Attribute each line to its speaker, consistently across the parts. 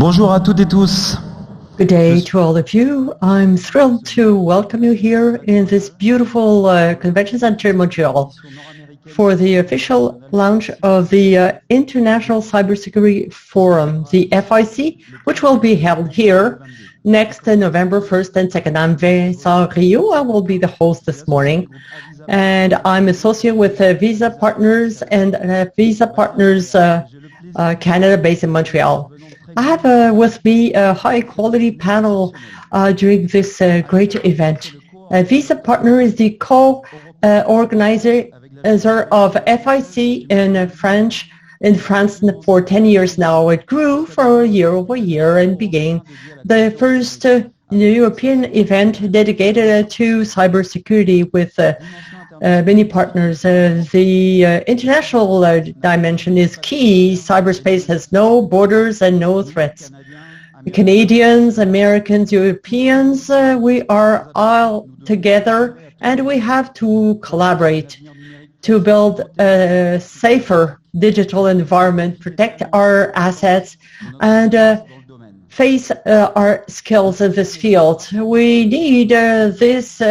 Speaker 1: Bonjour à toutes et tous.
Speaker 2: Good day to all of you. I'm thrilled to welcome you here in this beautiful convention center in Montreal for the official launch of the International Cybersecurity Forum, the FIC, which will be held here next November 1st and 2nd. I'm Vincent Rio. I will be the host this morning, and I'm associated with Visa Partners and Visa Partners Canada based in Montreal. I have with me a high-quality panel during this great event. Visa Partner is the co-organizer of FIC in France for 10 years now. It grew for year over year and became the first European event dedicated to cybersecurity with many partners. The international dimension is key. Cyberspace has no borders and no threats. Canadians, Americans, Europeans, we are all together and we have to collaborate to build a safer digital environment, protect our assets, and face our skills in this field. We need this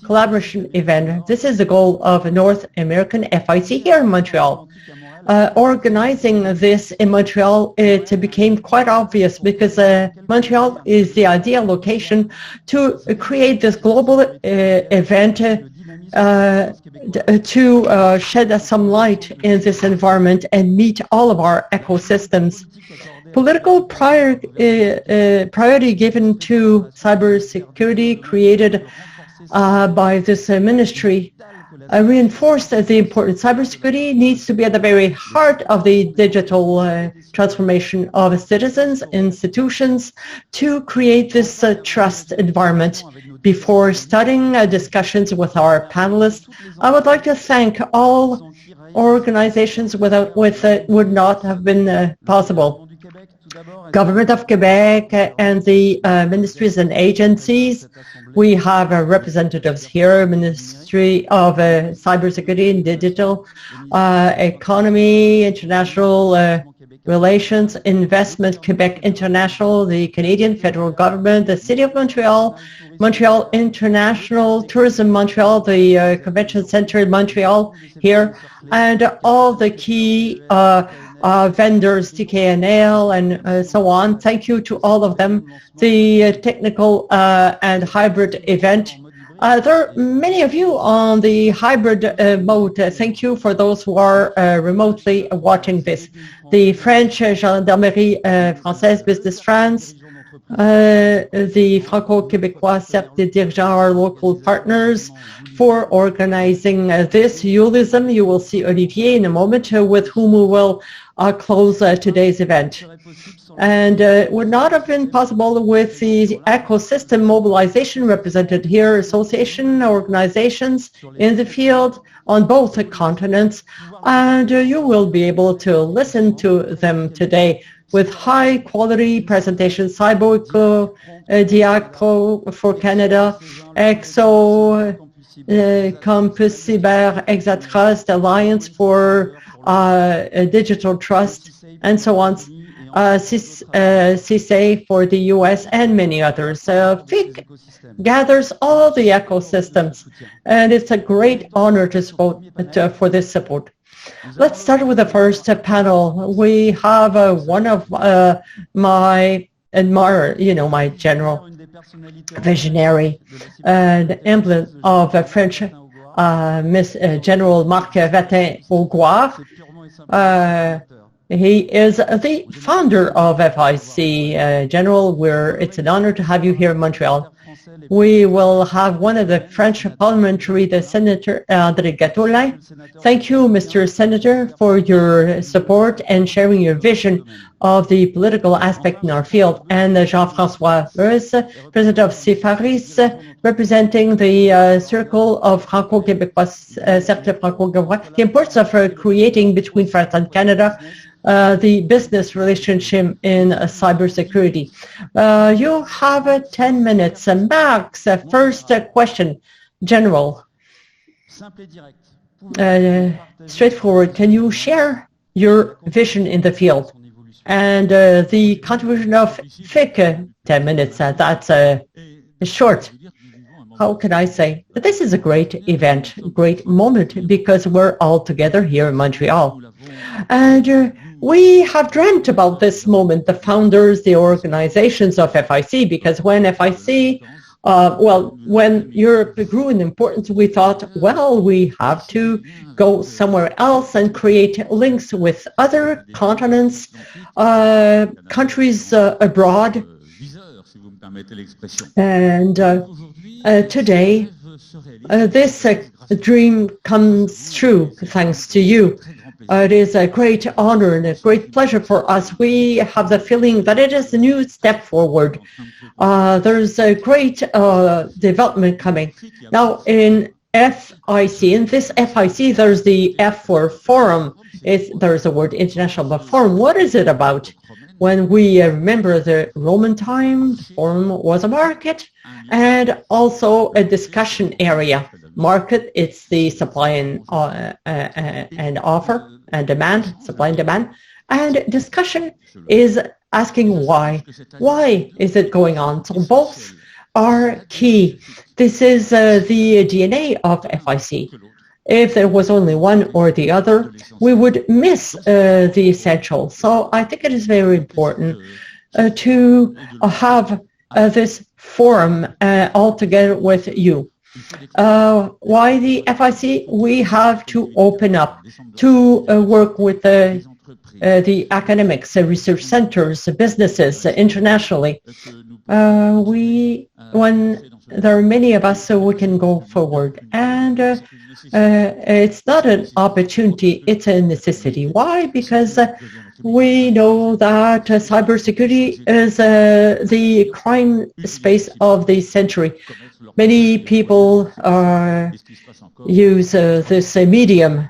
Speaker 2: collaboration event. This is the goal of North American FIC here in Montreal. Organizing this in Montreal, it became quite obvious because Montreal is the ideal location to create this global event to shed some light in this environment and meet all of our ecosystems. Political priority given to cybersecurity created by this ministry reinforced the importance. Cybersecurity needs to be at the very heart of the digital transformation of citizens, institutions, to create this trust environment. Before starting discussions with our panelists, I would like to thank all organizations without which it would not have been possible. Government of Quebec and the ministries and agencies. We have representatives here, Ministry of Cybersecurity and Digital Economy, International Relations, Investment Quebec International, the Canadian federal government, the City of Montreal, Montreal International, Tourism Montreal, the Convention Center in Montreal here, and all the key vendors, TKNL, and so on. Thank you to all of them. The technical and hybrid event. There are many of you on the hybrid mode. Thank you for those who are remotely watching this. The French Gendarmerie Française, Business France, the Franco-Québécois Cercle des Dirigeants, our local partners, for organizing this. ULISM, you will see Olivier in a moment, with whom we will close today's event. And it would not have been possible with the ecosystem mobilization represented here, association organizations in the field on both continents, and you will be able to listen to them today with high-quality presentations. Cybereco, Diac Pro for Canada, EXO, Campus Cyber, Exatrust, Alliance for Digital Trust, and so on. CISA for the US, and many others. FIC gathers all the ecosystems, and it's a great honor to support for this support. Let's start with the first panel. We have one of my admirer, my general visionary, the emblem of French Miss General Marc Vatin-Augoire. He is the founder of FIC. General, it's an honor to have you here in Montreal. We will have one of the French parliamentary, the Senator André Gatolin. Thank you, Mr. Senator, for your support and sharing your vision of the political aspect in our field. And Jean-François Meuse, President of CIFARIS, representing the Circle of Franco-Québécois, Cercle Franco-Québécois, the importance of creating between France and Canada the business relationship in cybersecurity. You have 10 minutes max. First question, General. Straightforward. Can you share your vision in the field? and the contribution of FIC, 10 minutes, that's short. How can I say? This is a great event, great moment, because we're all together here in Montreal. And we have dreamt about this moment, the founders, the organizations of FIC, because when FIC, when Europe grew in importance, we thought, well, we have to go somewhere else and create links with other continents, countries abroad. And today, this dream comes true thanks to you. It is a great honor and a great pleasure for us. We have the feeling that it is a new step forward. There's a great development coming. Now in FIC, in this FIC, there's the F for forum. There's the word international, but forum, what is it about? When we remember the Roman time, the forum was a market and also a discussion area. Market, it's the supply and offer and demand, supply and demand. And discussion is asking why. Why is it going on? So both are key. This is the DNA of FIC. If there was only one or the other, we would miss the essential. So I think it is very important to have this forum all together with you. Why the FIC? We have to open up to work with the academics, research centers, businesses internationally. When there are many of us, so we can go forward. And it's not an opportunity, it's a necessity. Why? Because we know that cybersecurity is the crime space of the century. Many people use this medium.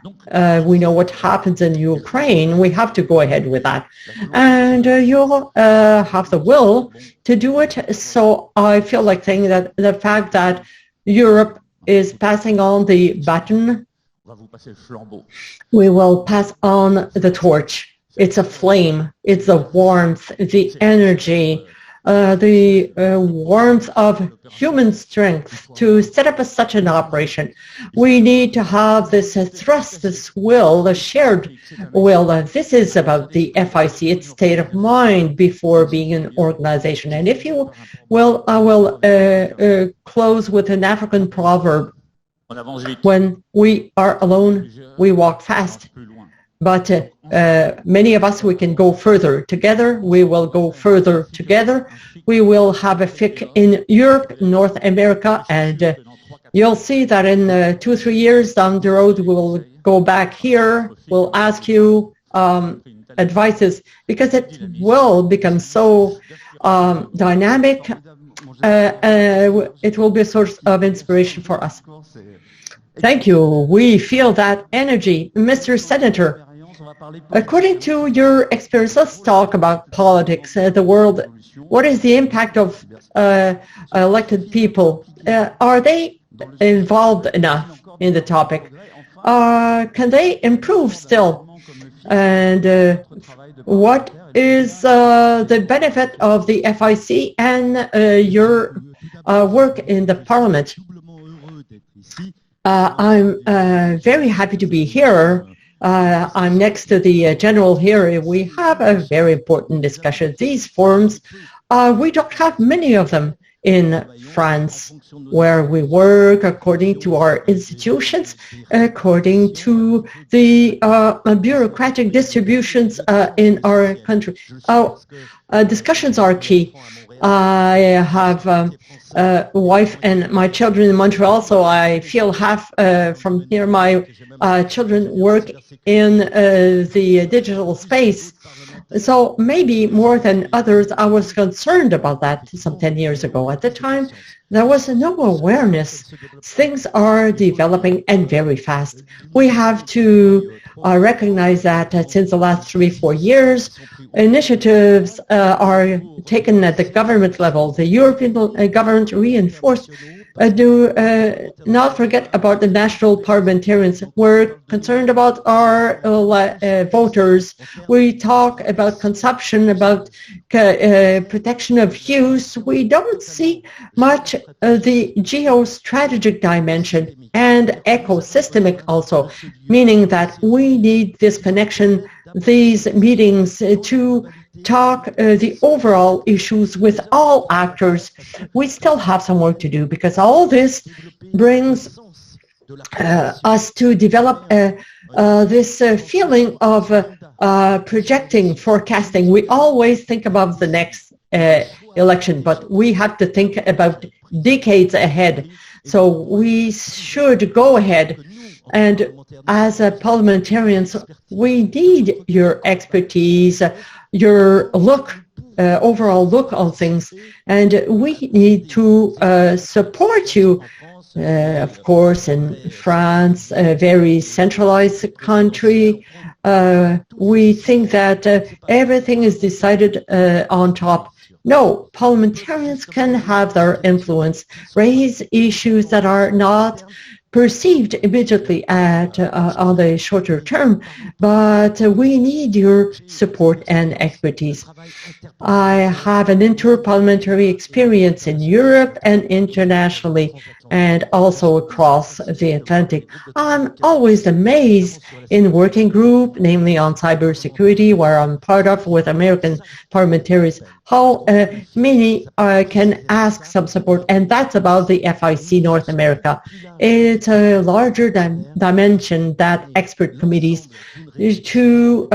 Speaker 2: We know what happens in Ukraine. We have to go ahead with that. And you'll have the will to do it. So I feel like saying that the fact that Europe is passing on the baton, we will pass on the torch. It's a flame. It's the warmth, the energy, the warmth of human strength to set up such an operation. We need to have this thrust, this will, the shared will. This is about the FIC, its state of mind before being an organization. And if you will, I will close with an African proverb. When we are alone, we walk fast. But many of us, we can go further together. We will go further together. We will have a FIC in Europe, North America, and you'll see that in 2 or 3 years down the road, we'll go back here. We'll ask you advices because it will become so dynamic. It will be a source of inspiration for us. Thank you. We feel that energy. Mr. Senator, according to your experience, let's talk about politics, the world. What is the impact of elected people? Are they involved enough in the topic? Can they improve still? And what is the benefit of the FIC and your work in the Parliament? I'm very happy to be here. I'm next to the general here. We have a very important discussion. These forums, we don't have many of them in France, where we work according to our institutions, according to the bureaucratic distributions in our country. Discussions are key. I have a wife and my children in Montreal, so I feel half from here. My children work in the digital space. So maybe more than others, I was concerned about that some 10 years ago. At the time, there was no awareness. Things are developing and very fast. We have to recognize that since the last 3-4 years, initiatives are taken at the government level. The European government reinforced do not forget about the national parliamentarians. We're concerned about our voters. We talk about consumption, about protection of use. We don't see much the geostrategic dimension and ecosystemic also, meaning that we need this connection, these meetings to talk the overall issues with all actors. We still have some work to do because all this brings us to develop this feeling of projecting, forecasting. We always think about the next election, but we have to think about decades ahead. So we should go ahead. And as parliamentarians, we need your expertise, your look, overall look on things, and we need to support you. Of course, in France, a very centralized country, we think that everything is decided on top. No, parliamentarians can have their influence, raise issues that are not perceived immediately on the shorter term, but we need your support and expertise. I have an interparliamentary experience in Europe and internationally, and also across the Atlantic. I'm always amazed in working group, namely on cybersecurity, where I'm part of with American parliamentarians, how many can ask some support, and that's about the FIC North America. It's a larger dimension that expert committees to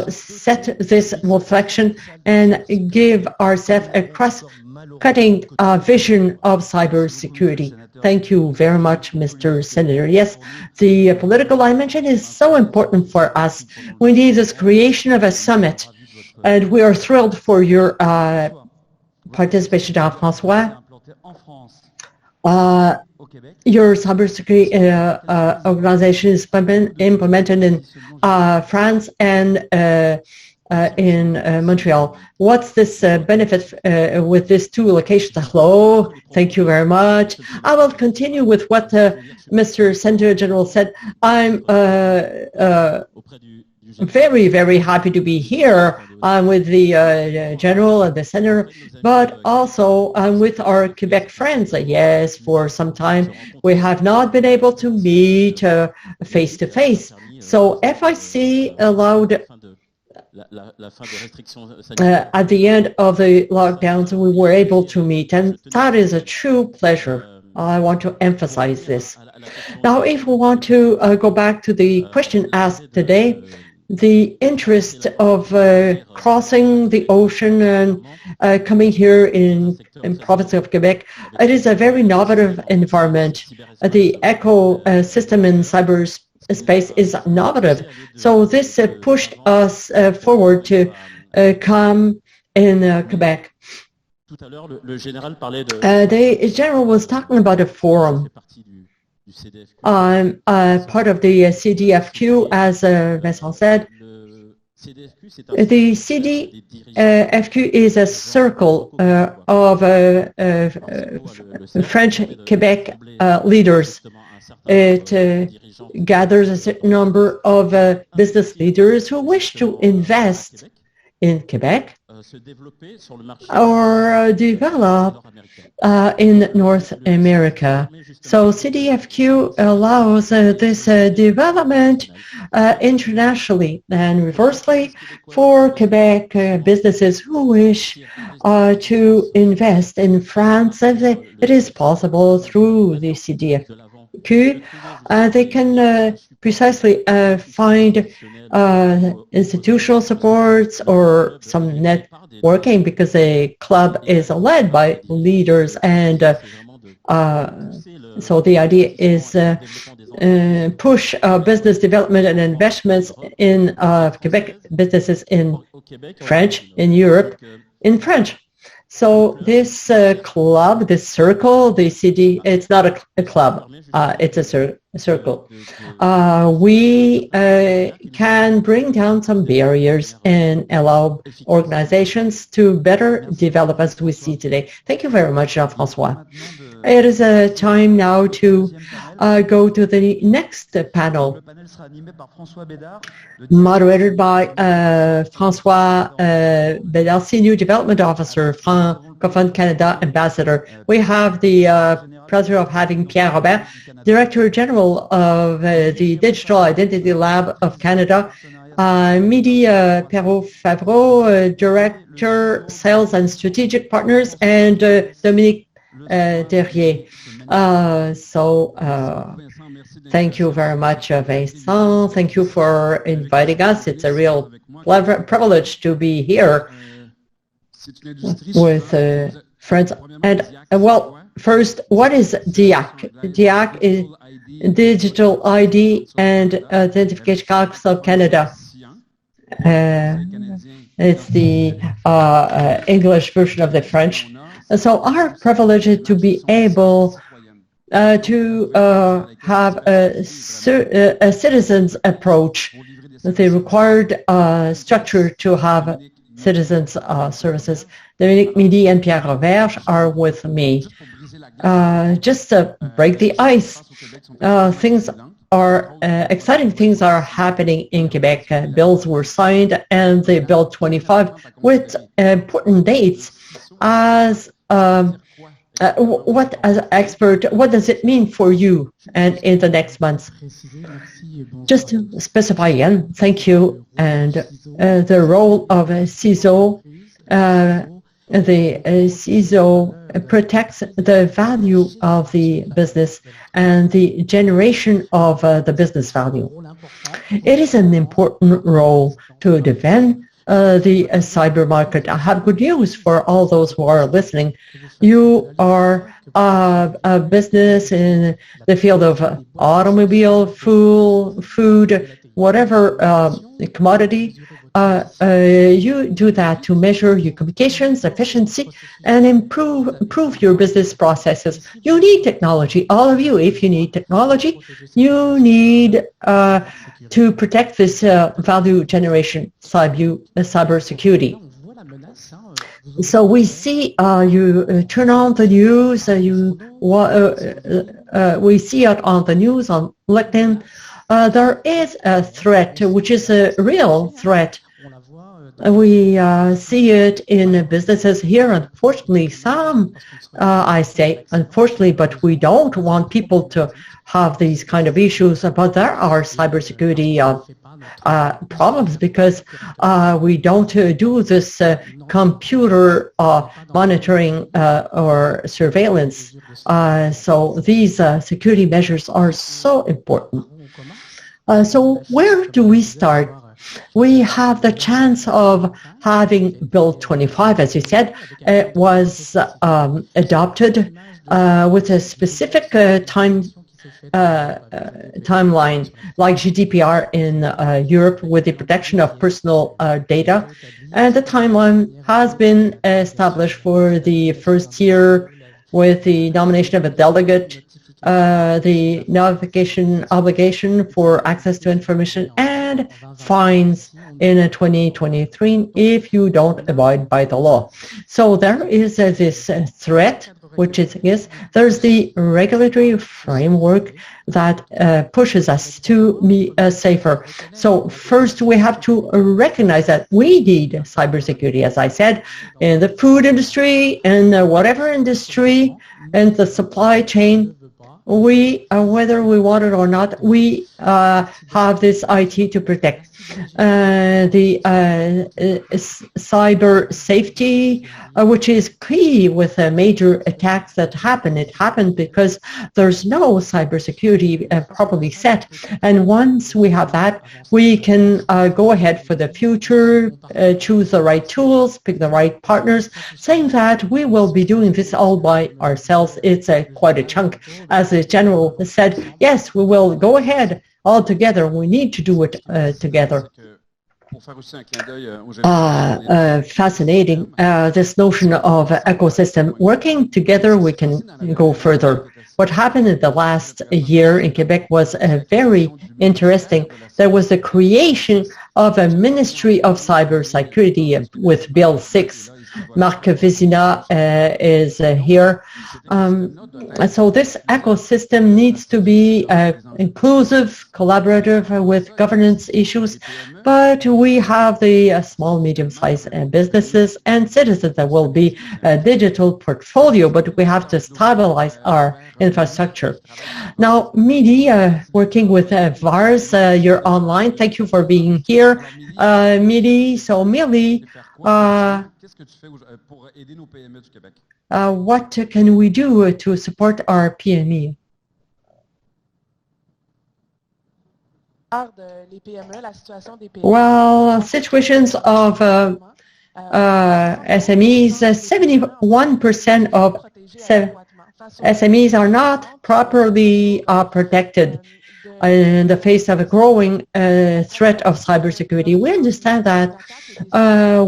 Speaker 2: set this reflection and give ourselves a cross-cutting vision of cybersecurity. Thank you very much, Mr. Senator. Yes, the political dimension is so important for us. We need this creation of a summit, and we are thrilled for your participation, Jean-François. Your cybersecurity organization is implemented in France and in Montreal. What's this benefit with these two locations? Hello, thank you very much. I will continue with what Mr. Senator General said. I'm very, very happy to be here with the General and the Senator, but also with our Quebec friends. Yes, for some time we have not been able to meet face-to-face. So FIC allowed at the end of the lockdowns, we were able to meet, and that is a true pleasure. I want to emphasize this. Now, if we want to go back to the question asked today, the interest of crossing the ocean and coming here in province of Quebec, it is a very innovative environment. The ecosystem in cyberspace is innovative. So this pushed us forward to come in Quebec. The General was talking about a forum. I'm part of the CDFQ, as Vincent said. The CDFQ is a circle of French Quebec leaders. It gathers a certain number of business leaders who wish to invest in Quebec or develop in North America. So CDFQ allows this development internationally, and reversely for Quebec businesses who wish to invest in France. It is possible through the CDFQ. They can precisely find institutional supports or some networking, because a club is led by leaders, and so the idea is push business development and investments in Quebec businesses in French, in Europe, in French. So this club, this circle, the CD, it's not a club, it's a circle. We can bring down some barriers and allow organizations to better develop as we see today. Thank you very much, Jean-François. It is a time now to go to the next panel, moderated by François Bédard, Senior Development Officer, Francophone Canada Ambassador. We have the pleasure of having Pierre Robert, Director General of the Digital Identity Lab of Canada, Midi Perrault-Favreau, Director, Sales and Strategic Partners, and Dominique Derrier. Thank you very much, Vincent. Thank you for inviting us. It's a real privilege to be here with friends. And well, first, what is DIAC? DIAC is Digital ID and Identification Council of Canada. It's the English version of the French. So our privilege is to be able to have a citizen's approach, the required structure to have citizens services. Dominique Midi and Pierre Robert are with me. Just to break the ice, exciting things are happening in Quebec. Bills were signed, and the Bill 25 with important dates. As as an expert, what does it mean for you and in the next months? Just to specify again, thank you. And the role of CISO, the CISO protects the value of the business and the generation of the business value. It is an important role to defend the cyber market. I have good news for all those who are listening. You are a business in the field of automobile, food, whatever commodity. You do that to measure your communications efficiency and improve your business processes. You need technology, all of you. If you need technology, you need to protect this value generation, cybersecurity. So we see you turn on the news. We see it on the news on LinkedIn. There is a threat, which is a real threat. We see it in businesses here. Unfortunately, I say unfortunately, but we don't want people to have these kind of issues. But there are cybersecurity problems because we don't do this computer monitoring or surveillance. So these security measures are so important. So where do we start? We have the chance of having Bill 25, as you said. It was adopted with a specific timeline, like GDPR in Europe, with the protection of personal data. And the timeline has been established for the first year with the nomination of a delegate, the notification obligation for access to information, and fines in 2023 if you don't abide by the law. So there is this threat, which is, yes, there's the regulatory framework that pushes us to be safer. So first we have to recognize that we need cybersecurity, as I said, in the food industry and whatever industry and the supply chain. We, whether we want it or not, we have this IT to protect. The cyber safety, which is key with major attacks that happen. It happened because there's no cybersecurity properly set. And once we have that, we can go ahead for the future, choose the right tools, pick the right partners, saying that we will be doing this all by ourselves. It's quite a chunk. As the general said, yes, we will go ahead all together. We need to do it together. Fascinating, this notion of ecosystem. Working together, we can go further. What happened in the last year in Quebec was very interesting. There was the creation of a Ministry of Cybersecurity with Bill 6. Marc Vizina is here. So this ecosystem needs to be inclusive, collaborative with governance issues, but we have the small, medium-sized businesses and citizens that will be a digital portfolio, but we have to stabilize our infrastructure. Now, Midi, working with VARS, you're online. Thank you for being here, Midi. So, Millie, what can we do to support our PME? Well, situations of SMEs, 71% of SMEs are not properly protected in the face of a growing threat of cybersecurity. We understand that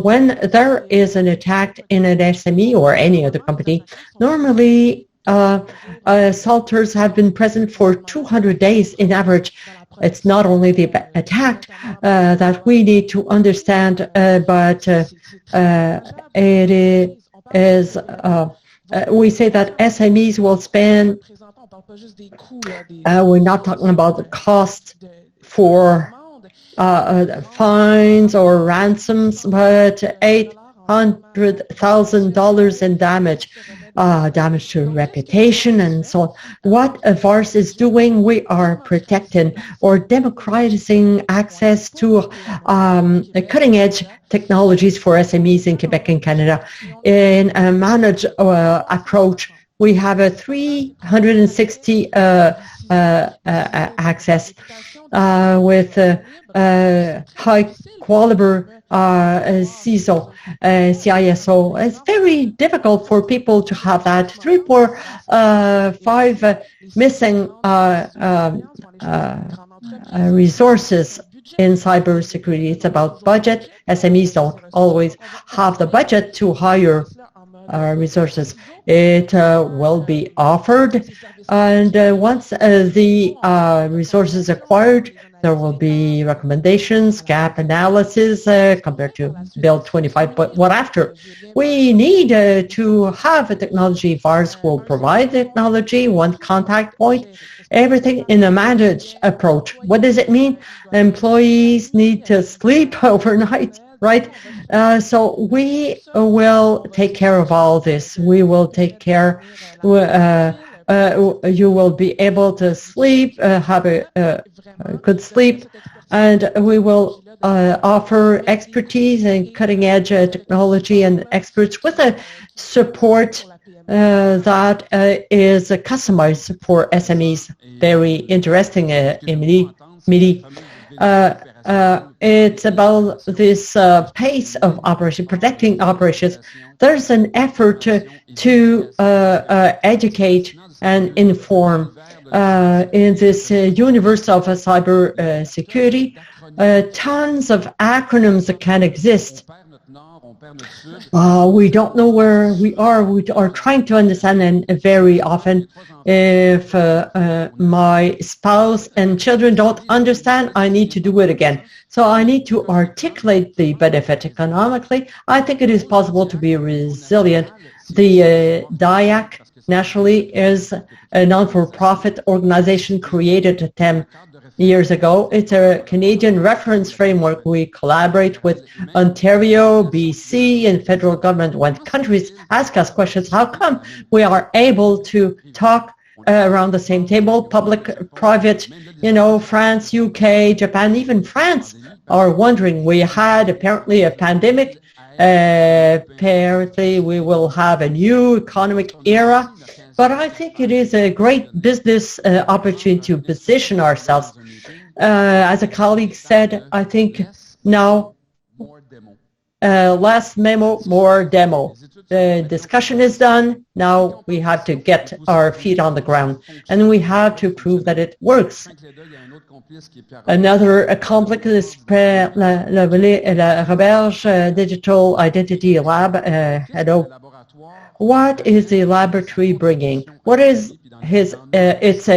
Speaker 2: when there is an attack in an SME or any other company, normally assaulters have been present for 200 days in average. It's not only the attack that we need to understand, but it is we say that SMEs will spend, we're not talking about the cost for fines or ransoms, but $800,000 in damage to reputation and so on. What VARS is doing, we are protecting or democratizing access to cutting-edge technologies for SMEs in Quebec and Canada. In a managed approach, we have a 360 access with high quality CISO. It's very difficult for people to have that. 3.5 missing resources in cybersecurity. It's about budget. SMEs don't always have the budget to hire resources. It will be offered, and once the resources acquired, there will be recommendations, gap analysis compared to Bill 25. But what after? We need to have a technology. VARS will provide technology, one contact point, everything in a managed approach. What does it mean? Employees need to sleep overnight, right? So we will take care of all this. We will take care. You will be able to sleep, have a good sleep, and we will offer expertise and cutting-edge technology and experts with a support that is customized for SMEs. Very interesting, Emily. It's about this pace of operation, protecting operations. There's an effort to educate and inform in this universe of cyber security. Tons of acronyms that can exist. We don't know where we are. We are trying to understand, and very often if my spouse and children don't understand, I need to do it again. So I need to articulate the benefit economically. I think it is possible to be resilient. The DIAC nationally is a non-for-profit organization created 10 years ago. It's a Canadian reference framework. We collaborate with Ontario, BC, and federal government. When countries ask us questions, how come we are able to talk around the same table, public, private, France, UK, Japan, even France are wondering. We had apparently a pandemic. Apparently we will have a new economic era. But I think it is a great business opportunity to position ourselves. As a colleague said, I think now less memo, more demo. The discussion is done. Now we have to get our feet on the ground, and we have to prove that it works. Another accomplice is La Roberge Digital Identity Lab. What is the laboratory bringing? What is its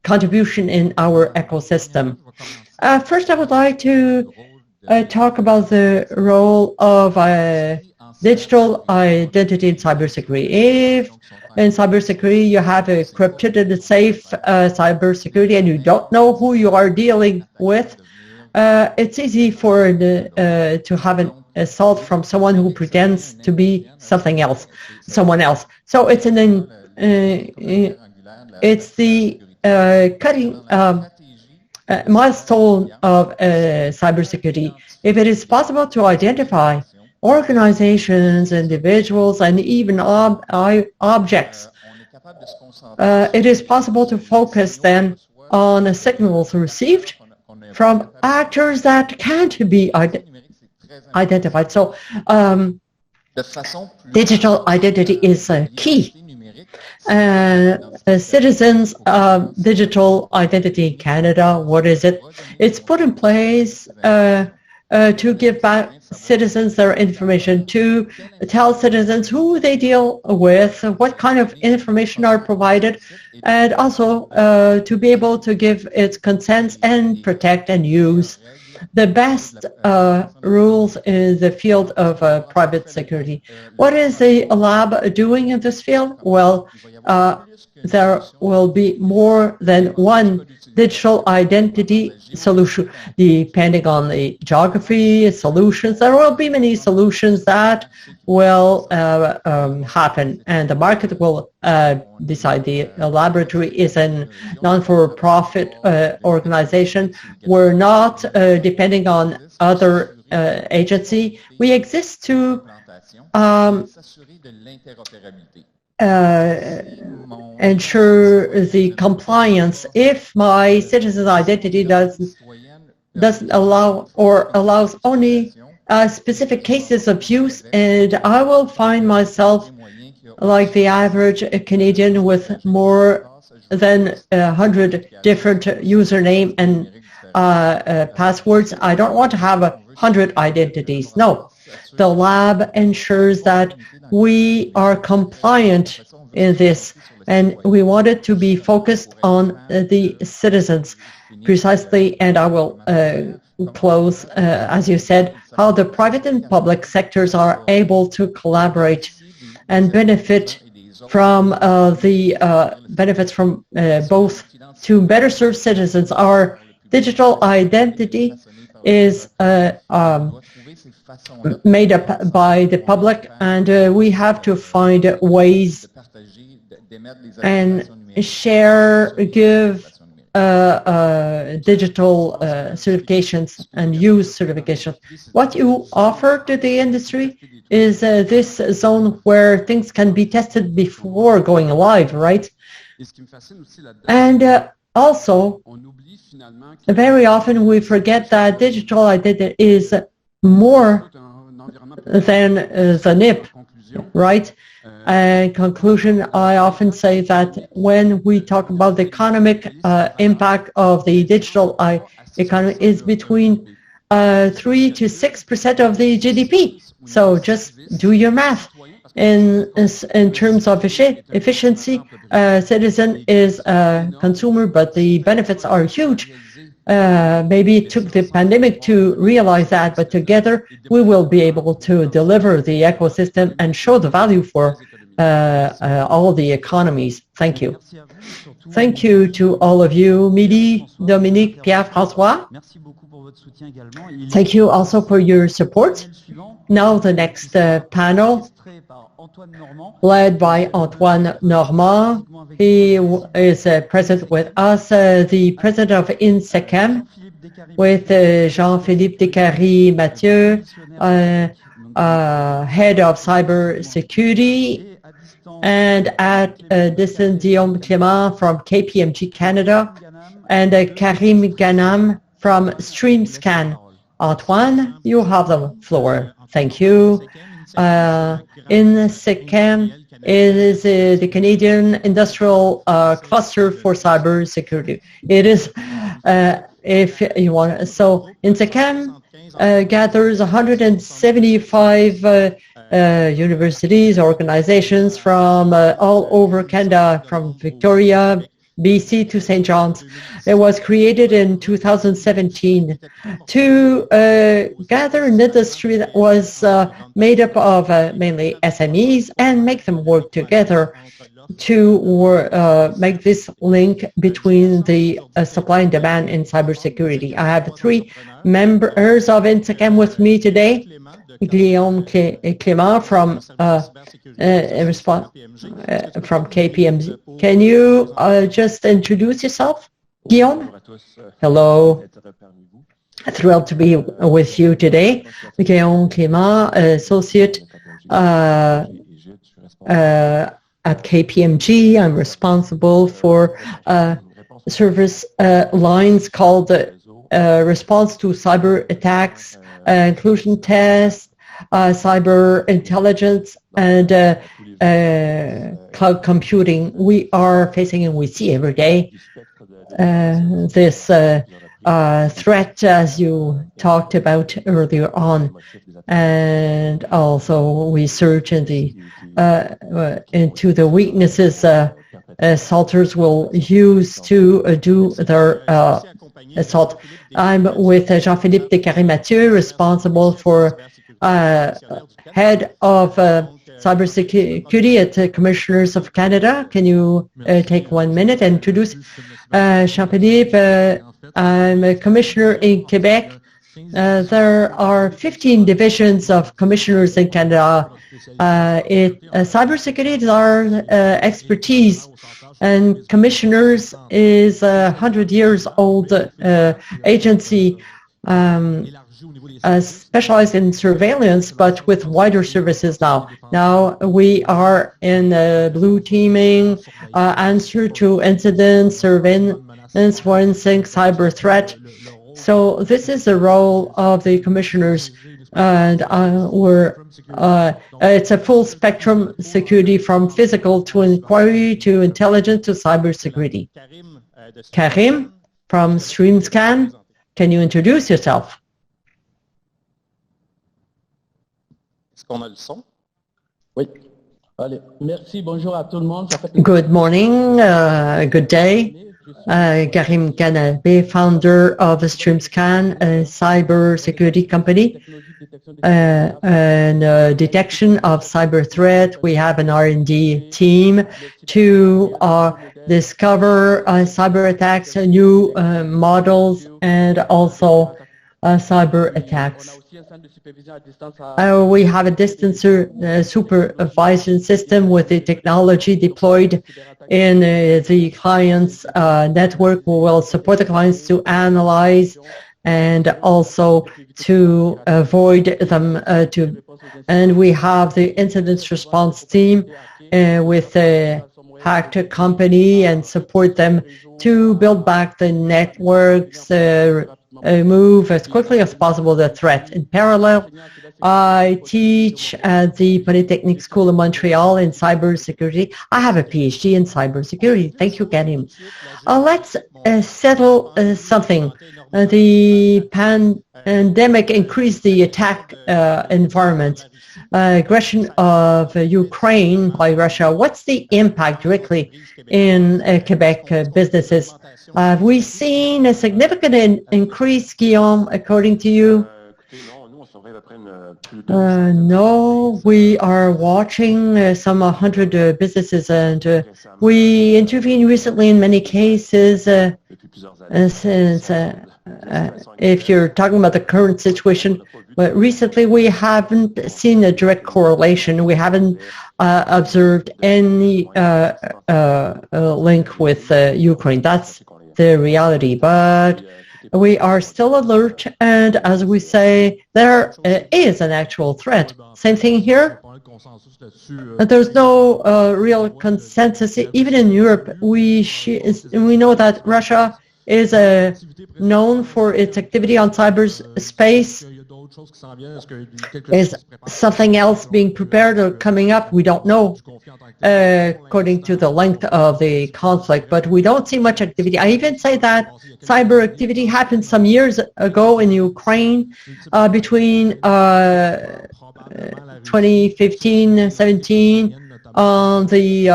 Speaker 2: contribution in our ecosystem? First, I would like to talk about the role of digital identity in cybersecurity. If in cybersecurity you have a encrypted and safe cybersecurity and you don't know who you are dealing with, it's easy to have an assault from someone who pretends to be someone else. So it's it's the cutting milestone of cybersecurity. If it is possible to identify organizations, individuals, and even objects, it is possible to focus then on the signals received from actors that can't be identified. So digital identity is key. Citizens digital identity in Canada, what is it? It's put in place to give back citizens their information, to tell citizens who they deal with, what kind of information are provided, and also to be able to give its consents and protect and use the best rules in the field of private security. What is the lab doing in this field? Well, there will be more than one digital identity solution, depending on the geography, solutions. There will be many solutions that will happen, and the market will decide. The laboratory is a non-for-profit organization. We're not depending on other agency. We exist to ensure the compliance. If my citizen's identity doesn't allow or allows only specific cases of use, and I will find myself like the average Canadian with more than 100 different username and passwords. I don't want to have 100 identities. No, the lab ensures that we are compliant in this, and we want it to be focused on the citizens precisely. And I will close, as you said, how the private and public sectors are able to collaborate and benefit from the benefits from both to better serve citizens. Our digital identity is made up by the public, and we have to find ways and share, give digital certifications and use certifications. What you offer to the industry is this zone where things can be tested before going live, right? And also, very often we forget that digital identity is more than the NIP, right? In conclusion, I often say that when we talk about the economic impact of the digital economy is between 3 to 6% of the GDP. So just do your math. In terms of efficiency, citizen is a consumer, but the benefits are huge. Maybe it took the pandemic to realize that, but together we will be able to deliver the ecosystem and show the value for all the economies. Thank you. Thank you to all of you, Midi, Dominique, Pierre-François. Thank you also for your support. Now the next panel, led by Antoine Normand. He is present with us, the president of INCYBER, with Jean-Philippe Descaries-Mathieu, head of cybersecurity, and at distance Guillaume Clément from KPMG Canada, and Karim Ghanam from StreamScan. Antoine, you have the floor. Thank you. INCYBER is the Canadian industrial cluster for cybersecurity. It is, if you want, so INCYBER gathers 175 universities, organizations from all over Canada, from Victoria, BC to St. John's. It was created in 2017 to gather an industry that was made up of mainly SMEs and make them work together to make this link between the supply and demand in cybersecurity. I have three members of INCYBER with me today. Guillaume Clément from KPMG. Can you just introduce yourself, Guillaume? Hello. Thrilled to be with you today. Guillaume Clément, associate at KPMG. I'm responsible for service lines called response to cyber attacks, inclusion test, cyber intelligence, and cloud computing. We are facing, and we see every day, this threat, as you talked about earlier on, and also we search in the into the weaknesses assaulters will use to do their assault. I'm with Jean-Philippe Descarrés-Mathieu, responsible for head of cybersecurity at Commissioners of Canada. Can you take 1 minute and introduce Jean-Philippe? I'm a commissioner in Quebec. There are 15 divisions of commissioners in Canada. Cybersecurity is our expertise, and commissioners is a 100-years-old agency specialized in surveillance, but with wider services now. Now we are in blue teaming, answer to incidents, surveillance, forensic, cyber threat. So this is the role of the commissioners, and it's a full spectrum security from physical to inquiry to intelligence to cybersecurity. Karim from StreamScan, can you introduce yourself? Good morning, good day. Karim Kanabé, founder of StreamScan, a cyber security company, and detection of cyber threat. We have an R&D team to discover cyber attacks, new models, and also cyber attacks. We have a distance supervision system with the technology deployed in the client's network. We will support the clients to analyze and also to avoid them. And we have the incident response team with a hacked company and support them to build back the networks, move as quickly as possible the threat. In parallel, I teach at the Polytechnic School of Montreal in cybersecurity. I have a PhD in cybersecurity. Thank you, Karim. Let's settle something. The pandemic increased the attack environment. Aggression of Ukraine by Russia. What's the impact directly in Quebec businesses? Have we seen a significant increase, Guillaume, according to you? No, we are watching some 100 businesses, and we intervened recently in many cases. Since if you're talking about the current situation, but recently we haven't seen a direct correlation. We haven't observed any link with Ukraine. That's the reality, but we are still alert, and as we say, there is an actual threat. Same thing here. There's no real consensus. Even in Europe, we know that Russia is known for its activity on cyberspace. Is something else being prepared or coming up? We don't know, according to the length of the conflict, but we don't see much activity. I even say that cyber activity happened some years ago in Ukraine between 2015-17 on the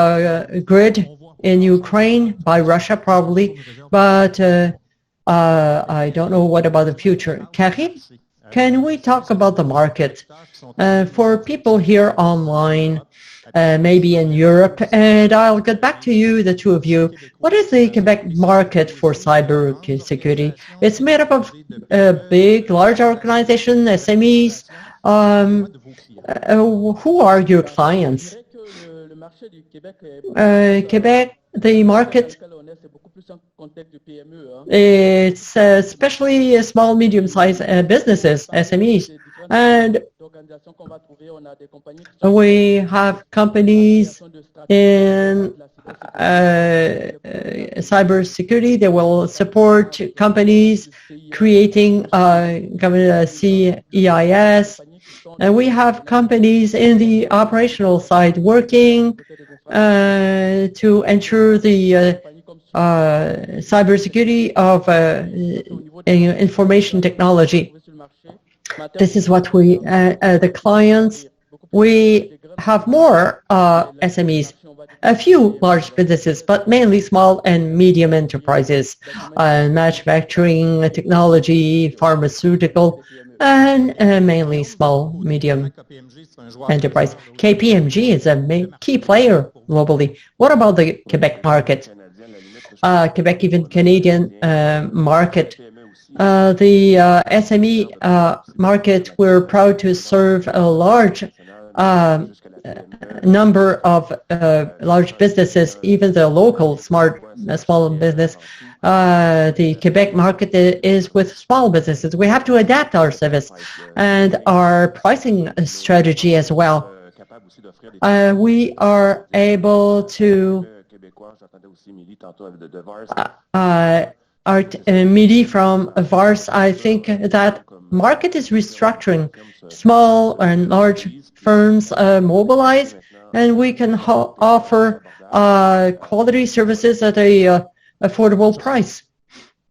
Speaker 2: grid. in Ukraine by Russia probably, but I don't know what about the future. Karim, can we talk about the market? For people here online, maybe in Europe, and I'll get back to you, the two of you. What is the Quebec market for cybersecurity? It's made up of big, large organizations, SMEs. Who are your clients? Quebec, the market, it's especially small, medium-sized businesses, SMEs. And we have companies in cybersecurity. They will support companies creating CEIS. And we have companies in the operational side working to ensure the cybersecurity of information technology. This is what we, the clients, we have more SMEs, a few large businesses, but mainly small and medium enterprises, manufacturing, technology, pharmaceutical, and mainly small, medium enterprise. KPMG is a key player globally. What about the Quebec market? Quebec, even Canadian market. The SME market, we're proud to serve a large number of large businesses, even the local small business. The Quebec market is with small businesses. We have to adapt our service and our pricing strategy as well. We are able to Art Midi from VARS, I think that market is restructuring. Small and large firms mobilize, and we can offer quality services at a affordable price.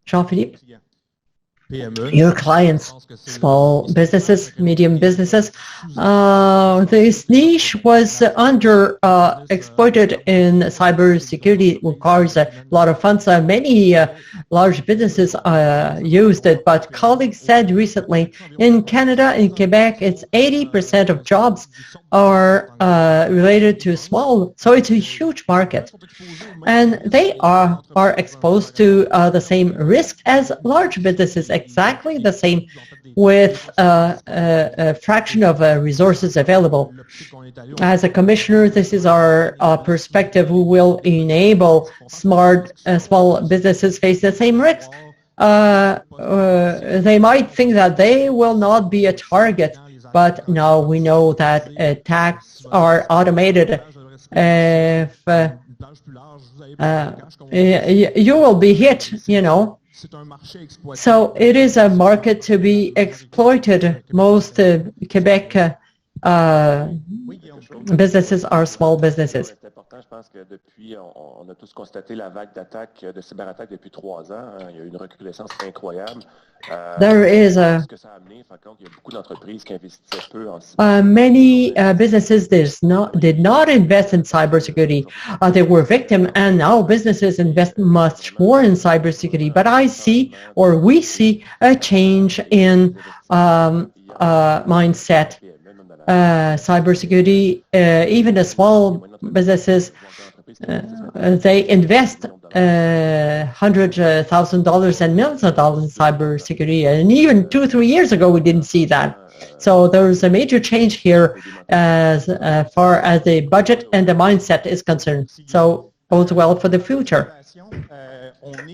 Speaker 2: Jean-Philippe? Your clients, small businesses, medium businesses. This niche was exploited in cybersecurity. It requires a lot of funds. Many large businesses used it, but colleagues said recently in Canada, in Quebec, it's 80% of jobs are related to small, so it's a huge market. And they are exposed to the same risk as large businesses, exactly the same, with a fraction of resources available. As a commissioner, this is our perspective. We will enable small businesses face the same risks. They might think that they will not be a target, but now we know that attacks are automated. If you will be hit, you know. So it is a market to be exploited. Most Quebec businesses are small businesses.
Speaker 1: Je pense que depuis, on a tous constaté la vague d'attaques, de cyberattaques depuis 3 ans. Il y a eu une recrudescence incroyable.
Speaker 2: There is a many businesses did not invest in cybersecurity. They were victim, and now businesses invest much more in cybersecurity. But I see, or we see, a change in mindset. Cybersecurity, even the small businesses, they invest $100,000 and millions of dollars in cybersecurity, and even 2-3 years ago we didn't see that. So there's a major change here as far as the budget and the mindset is concerned. So bodes well for the future.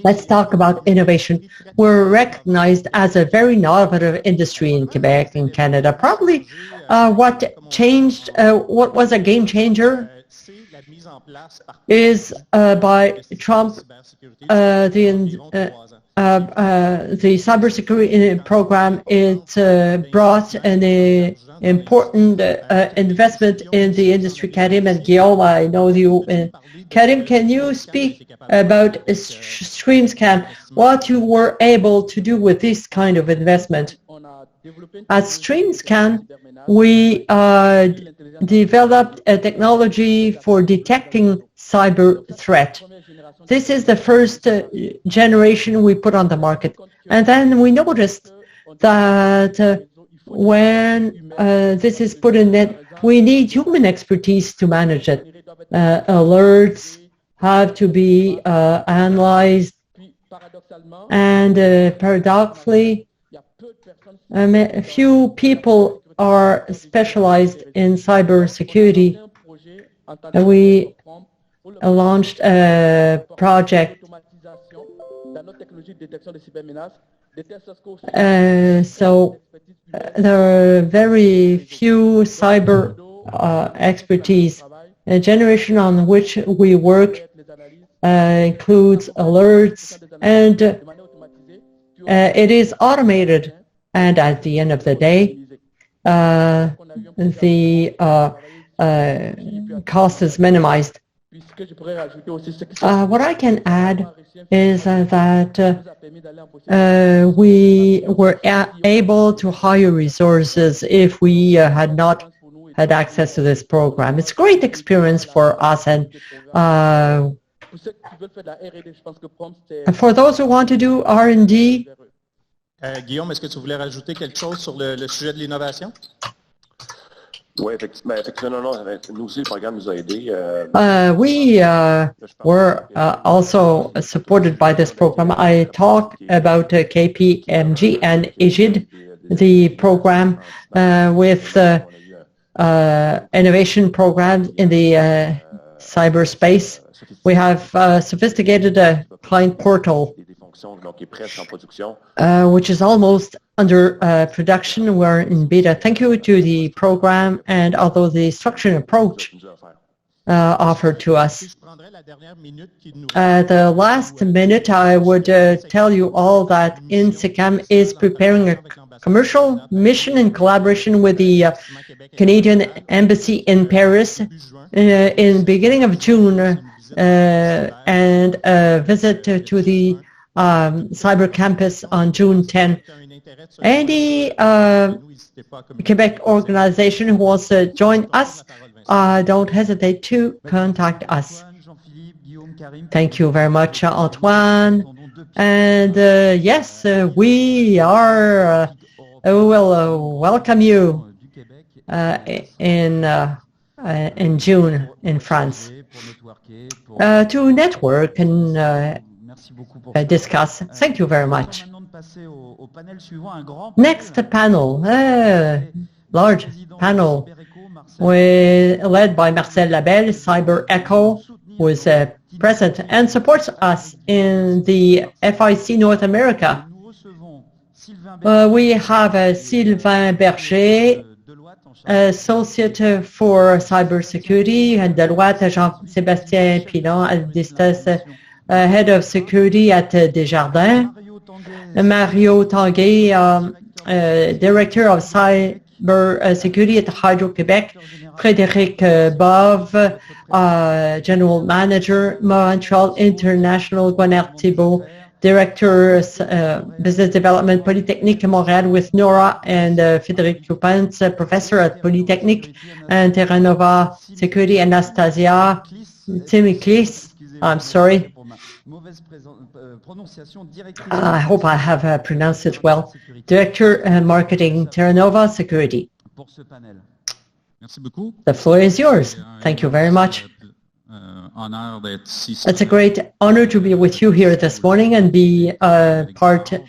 Speaker 2: Let's talk about innovation. We're recognized as a very innovative industry in Quebec and Canada. Probably what changed, what was a game changer is by Trump, the cybersecurity program. It brought an important investment in the industry. Karim and Guillaume, I know you. Karim, can you speak about StreamScan, what you were able to do with this kind of investment? At StreamScan, we developed a technology for detecting cyber threat. This is the first generation we put on the market. And then we noticed that when this is put in it, we need human expertise to manage it. Alerts have to be analyzed, and paradoxically, a few people are specialized in cybersecurity. We launched a project. So there are very few cyber expertise. A generation on which we work includes alerts, and it is automated. And at the end of the day, the cost is minimized. What I can add is that we were able to hire resources if we had not had access to this program. It's a great experience for us, and for those who want to do R&D.
Speaker 3: Guillaume, est-ce que tu voulais rajouter quelque chose sur le sujet de l'innovation?
Speaker 1: Oui, effectivement, non, nous aussi, le programme nous a aidés.
Speaker 2: We were also supported by this program. I talked about KPMG and IGID, the program with innovation programs in the cyberspace. We have sophisticated client portal, which is almost under production. We're in beta. Thank you to the program, and although the structured approach offered to us. The last minute, I would tell you all that INCYBER is preparing a commercial mission in collaboration with the Canadian Embassy in Paris in beginning of June, and a visit to the Cyber Campus on June 10. Any Quebec organization who wants to join us, don't hesitate to contact us. Thank you very much, Antoine. And yes, we will welcome you in June in France to network and discuss. Thank you very much. Next panel, large panel, led by Marcel Labelle, Cyber Echo, who is present and supports us in the FIC North America. We have Sylvain Berger, Associate for Cybersecurity, and Deloitte, Jean-Sébastien Pilon, at Distas, Head of Security at Desjardins, Mario Tanguay, Director of Cybersecurity at Hydro-Québec, Frédéric Bove, General Manager, Montreal International, Gonard Thibault, Director, Business Development, Polytechnique Montréal with Nora, and Frédéric Lupins, Professor at Polytechnique, and Terra Nova Security, Anastasia Timiklis. I'm sorry. I hope I have pronounced it well. Director Marketing, Terra Nova Security. The floor is yours. Thank you very much. It's a great honor to be with you here this morning and be part to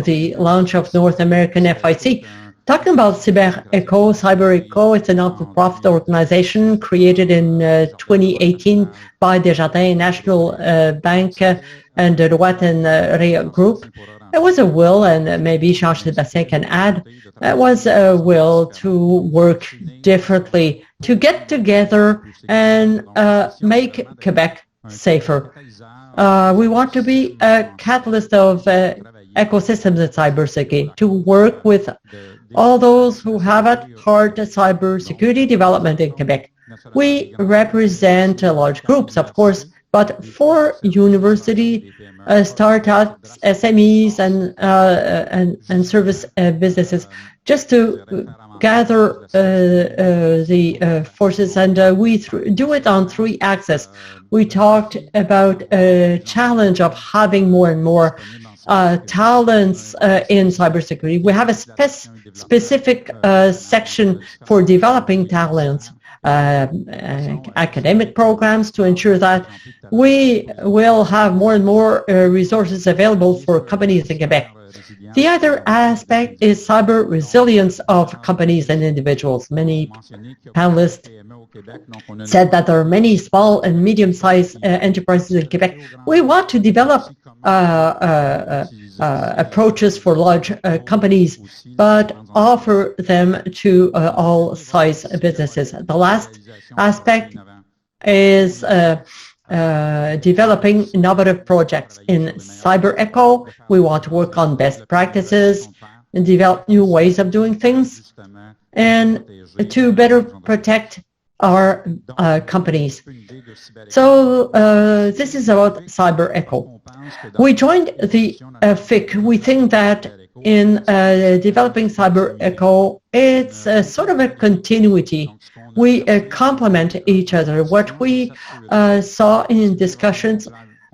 Speaker 2: the launch of North American FIC. Talking about Cyber Echo, it's a not-for-profit organization created in 2018 by Desjardins National Bank and Deloitte and Rea Group. It was a will, and maybe Jean-Sébastien can add, it was a will to work differently, to get together and make Quebec safer. We want to be a catalyst of ecosystems in cybersecurity, to work with all those who have at heart cybersecurity development in Quebec. We represent large groups, of course, but for university, startups, SMEs, and service businesses, just to gather the forces, and we do it on 3 axes. We talked about a challenge of having more and more talents in cybersecurity. We have a specific section for developing talents, academic programs to ensure that we will have more and more resources available for companies in Quebec. The other aspect is cyber resilience of companies and individuals. Many panelists said that there are many small and medium-sized enterprises in Quebec. We want to develop approaches for large companies, but offer them to all size businesses. The last aspect is developing innovative projects. In Cyber Echo, we want to work on best practices and develop new ways of doing things, and to better protect our companies. So this is about Cyber Echo. We joined the FIC. We think that in developing Cyber Echo, it's sort of a continuity. We complement each other. What we saw in discussions,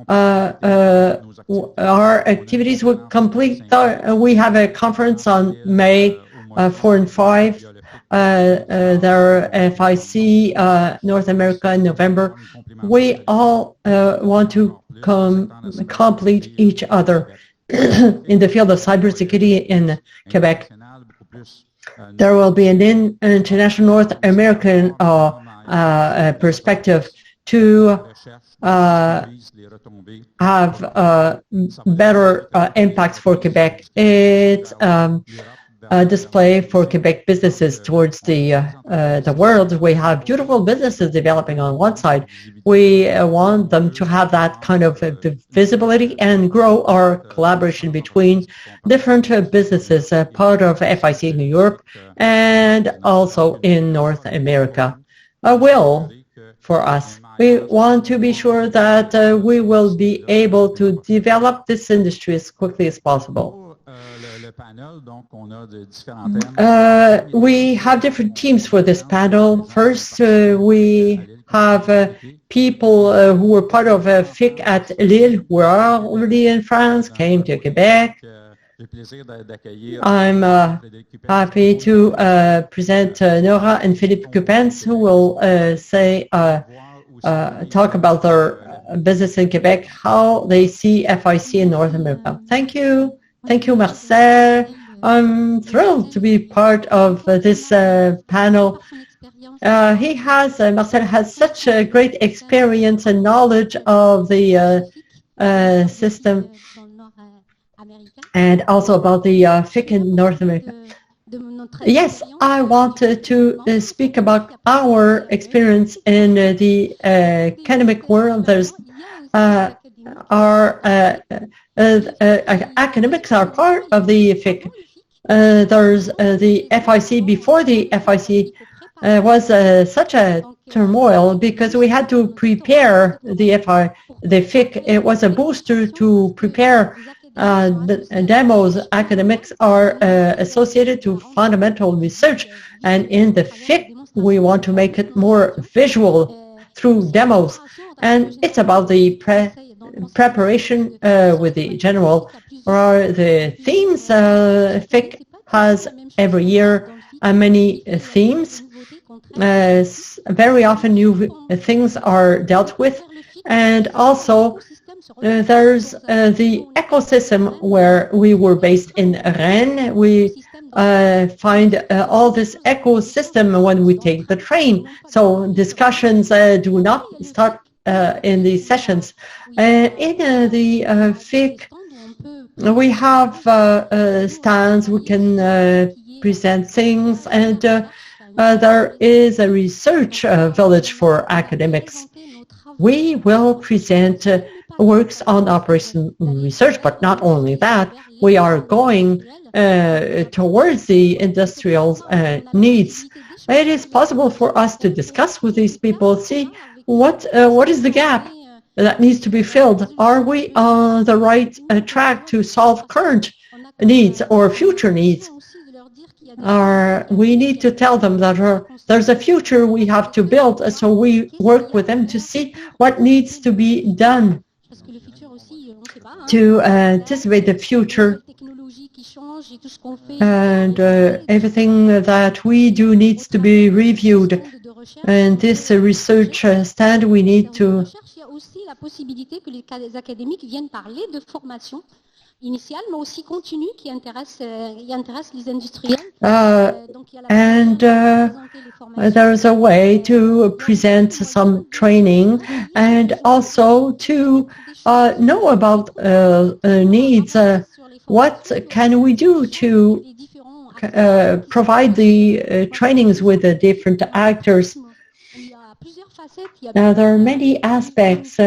Speaker 2: our activities will complete. We have a conference on May 4 and 5. There are FIC North America in November. We all want to complete each other in the field of cybersecurity in Quebec. There will be an international North American perspective to have better impacts for Quebec. It's a display for Quebec businesses towards the world. We have beautiful businesses developing on one side. We want them to have that kind of visibility and grow our collaboration between different businesses, part of FIC New York and also in North America. A will for us. We want to be sure that we will be able to develop this industry as quickly as possible. We have different teams for this panel. First, we have people who were part of FIC at Lille, who are already in France, came to Quebec. I'm happy to present Nora and Philippe Coupens, who will talk about their business in Quebec, how they see FIC in North America. Thank you. Thank you, Marcel. I'm thrilled to be part of this panel. Marcel has such a great experience and knowledge of the system and also about the FIC in North America. Yes, I wanted to speak about our experience in the academic world. There's academics are part of the FIC. There's the FIC. Before the FIC was such a turmoil because we had to prepare the FIC. It was a booster to prepare the demos. Academics are associated to fundamental research, and in the FIC we want to make it more visual through demos, and it's about the preparation with the general or the themes. FIC has every year many themes. Very often new things are dealt with, and also there's the ecosystem where we were based in Rennes. We find all this ecosystem when we take the train. So discussions do not start in these sessions. In the FIC, we have stands, we can present things, and there is a research village for academics. We will present works on operation research, but not only that, we are going towards the industrial needs. It is possible for us to discuss with these people, see what is the gap. that needs to be filled? Are we on the right track to solve current needs or future needs? We need to tell them that there's a future we have to build, so we work with them to see what needs to be done to anticipate the future. And everything that we do needs to be reviewed. And this research stand, we need to
Speaker 4: initiale, mais aussi continue qui intéresse les industriels.
Speaker 2: There's a way to present some training and also to know about needs. What can we do to provide the trainings with the different actors? Now, there are many aspects.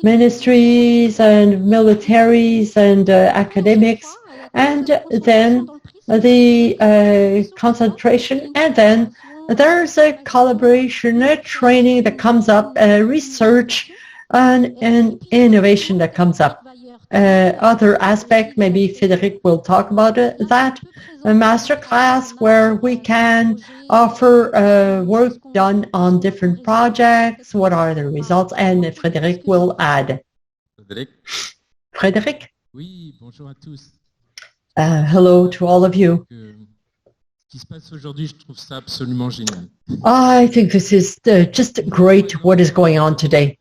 Speaker 2: Ministries and militaries and academics, and then the concentration, and then there's a collaboration, a training that comes up, research and innovation that comes up. Other aspect, maybe Frédéric will talk about that, a master class where we can offer work done on different projects, what are the results, and Frédéric will add. Frédéric?
Speaker 5: Oui, bonjour à tous.
Speaker 2: Hello to all of you.
Speaker 5: Ce qui se passe aujourd'hui, je trouve ça absolument génial.
Speaker 2: I think this is just great what is going on today.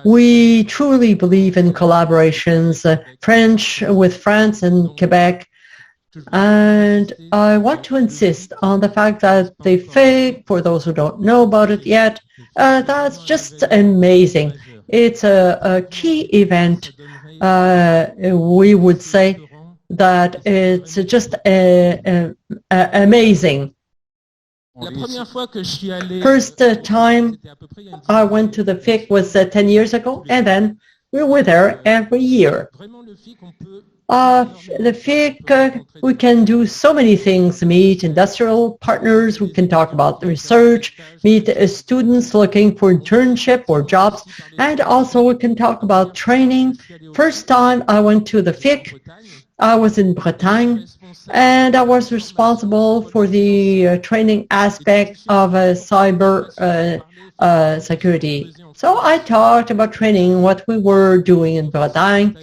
Speaker 2: We truly believe in collaborations, French with France and Quebec, and I want to insist on the fact that the FIC, for those who don't know about it yet, that's just amazing. It's a key event. We would say that it's just amazing. First time I went to the FIC was 10 years ago, and then we were there every year. The FIC, we can do so many things, meet industrial partners, we can talk about the research, meet students looking for internship or jobs, and also we can talk about training. First time I went to the FIC, I was in Bretagne, and I was responsible for the training aspect of cyber security. So I talked about training, what we were doing in Bretagne,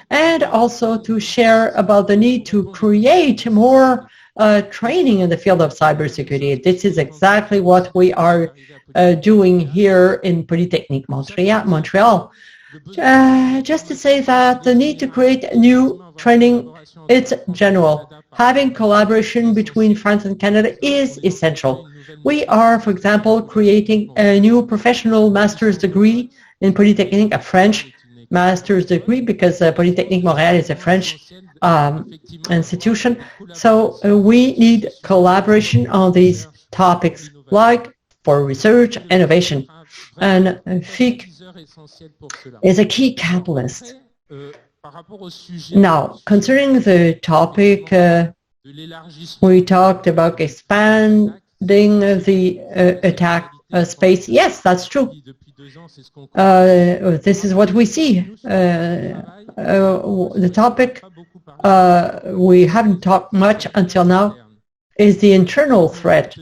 Speaker 2: and also to share about the need to create more training in the field of cybersecurity. This is exactly what we are doing here in Polytechnique Montreal. Just to say that the need to create new training, it's general. Having collaboration between France and Canada is essential. We are, for example, creating a new professional master's degree in Polytechnique, a French master's degree, because Polytechnique Montréal is a French institution. So we need collaboration on these topics, like for research, innovation. And FIC is a key catalyst. Now, concerning the topic, we talked about expanding the attack space. Yes, that's true. This is what we see. The topic we haven't talked much until now is the internal threat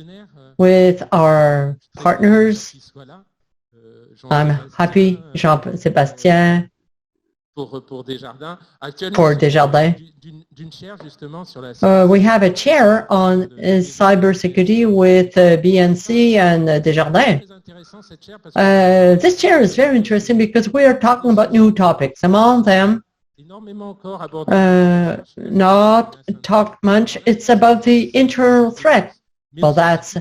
Speaker 2: with our partners. I'm happy, Jean-Sébastien, for Desjardins. We have a chair on cybersecurity with BNC and Desjardins. This chair is very interesting because we are talking about new topics. Among them, not talked much, it's about the internal threat. Well, that's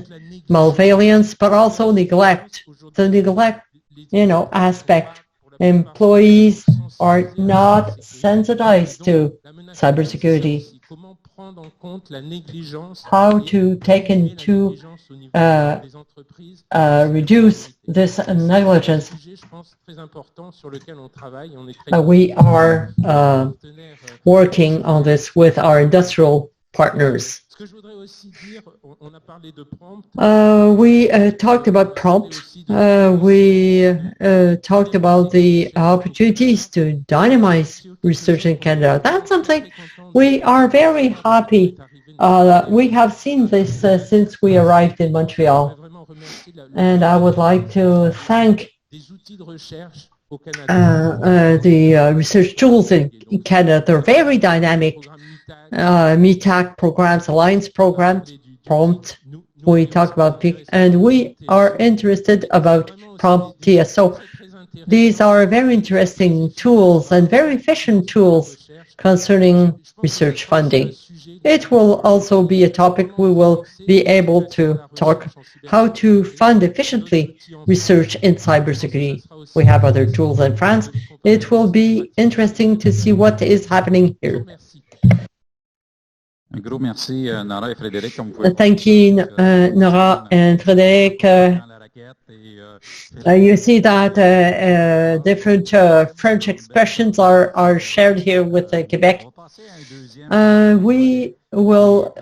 Speaker 2: malveillance, but also neglect. The neglect, aspect. Employees are not sensitized to cybersecurity. How to take into reduce this negligence. We are working on this with our industrial partners.
Speaker 5: Ce que je voudrais aussi dire, on a parlé de prompt.
Speaker 2: We talked about prompt. We talked about the opportunities to dynamize research in Canada. That's something we are very happy. We have seen this since we arrived in Montreal. And I would like to thank the research tools in Canada. They're very dynamic. METAC programs, alliance programs, prompt, we talk about PIC, and we are interested about prompt TSO. These are very interesting tools and very efficient tools concerning research funding. It will also be a topic we will be able to talk how to fund efficiently research in cybersecurity. We have other tools in France. It will be interesting to see what is happening here. Thank you, Nora and Frédéric. You see that different French expressions are shared here with Quebec. We will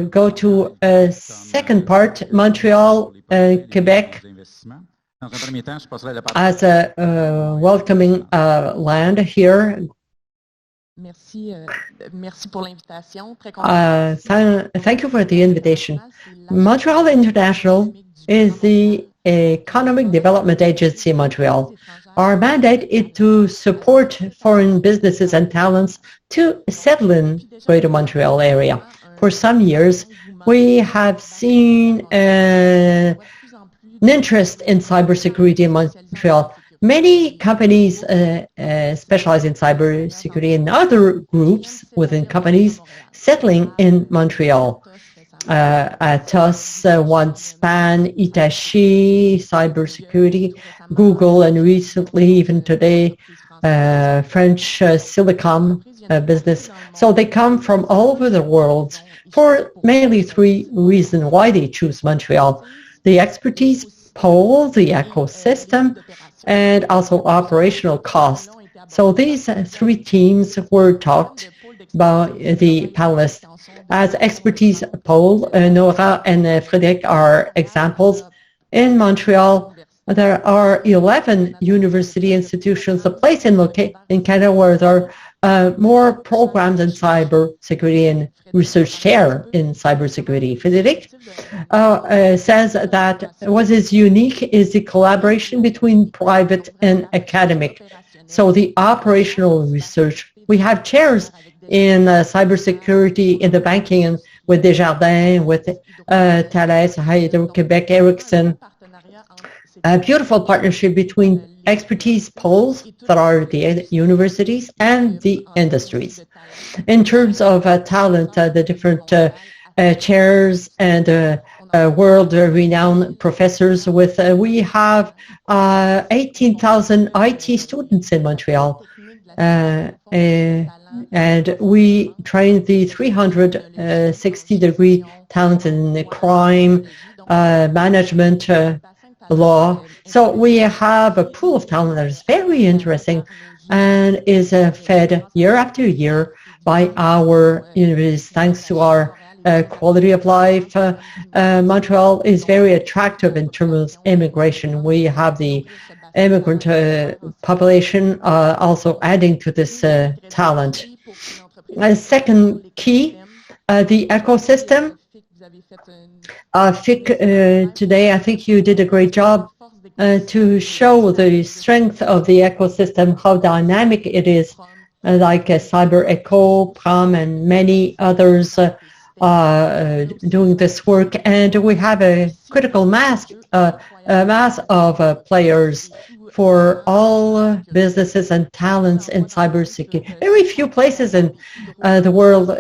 Speaker 2: go to a second part, Montreal and Quebec, as a welcoming land here.
Speaker 6: Merci pour l'invitation.
Speaker 2: Thank you for the invitation. Montreal International is the Economic Development Agency in Montreal. Our mandate is to support foreign businesses and talents to settle in Greater Montreal area. For some years, we have seen an interest in cybersecurity in Montreal. Many companies specialize in cybersecurity and other groups within companies settling in Montreal. Atos, OneSpan, Hitachi, cybersecurity, Google, and recently, even today, French Silicom business. So they come from all over the world for mainly three reasons why they choose Montreal: the expertise pool, the ecosystem, and also operational cost. So these three teams were talked about the Palais. As expertise pool, Nora and Frédéric are examples. In Montreal, there are 11 university institutions, a place in Canada where there are more programs in cybersecurity and research chair in cybersecurity. Frédéric says that what is unique is the collaboration between private and academic. So the operational research, we have chairs in cybersecurity in the banking and with Desjardins, with Palais, Hydro-Québec, Ericsson. A beautiful partnership between expertise poles that are the universities and the industries. In terms of talent, the different chairs and world-renowned professors with, we have 18,000 IT students in Montreal. And we train the 360-degree talent in crime, management, law. So we have a pool of talent that is very interesting and is fed year after year by our universities. Thanks to our quality of life, Montreal is very attractive in terms of immigration. We have the immigrant population also adding to this talent. Second key, the ecosystem. FIC today, I think you did a great job to show the strength of the ecosystem, how dynamic it is, like Cyber Echo, PROM, and many others doing this work. And we have a critical mass of players for all businesses and talents in cybersecurity. Very few places in the world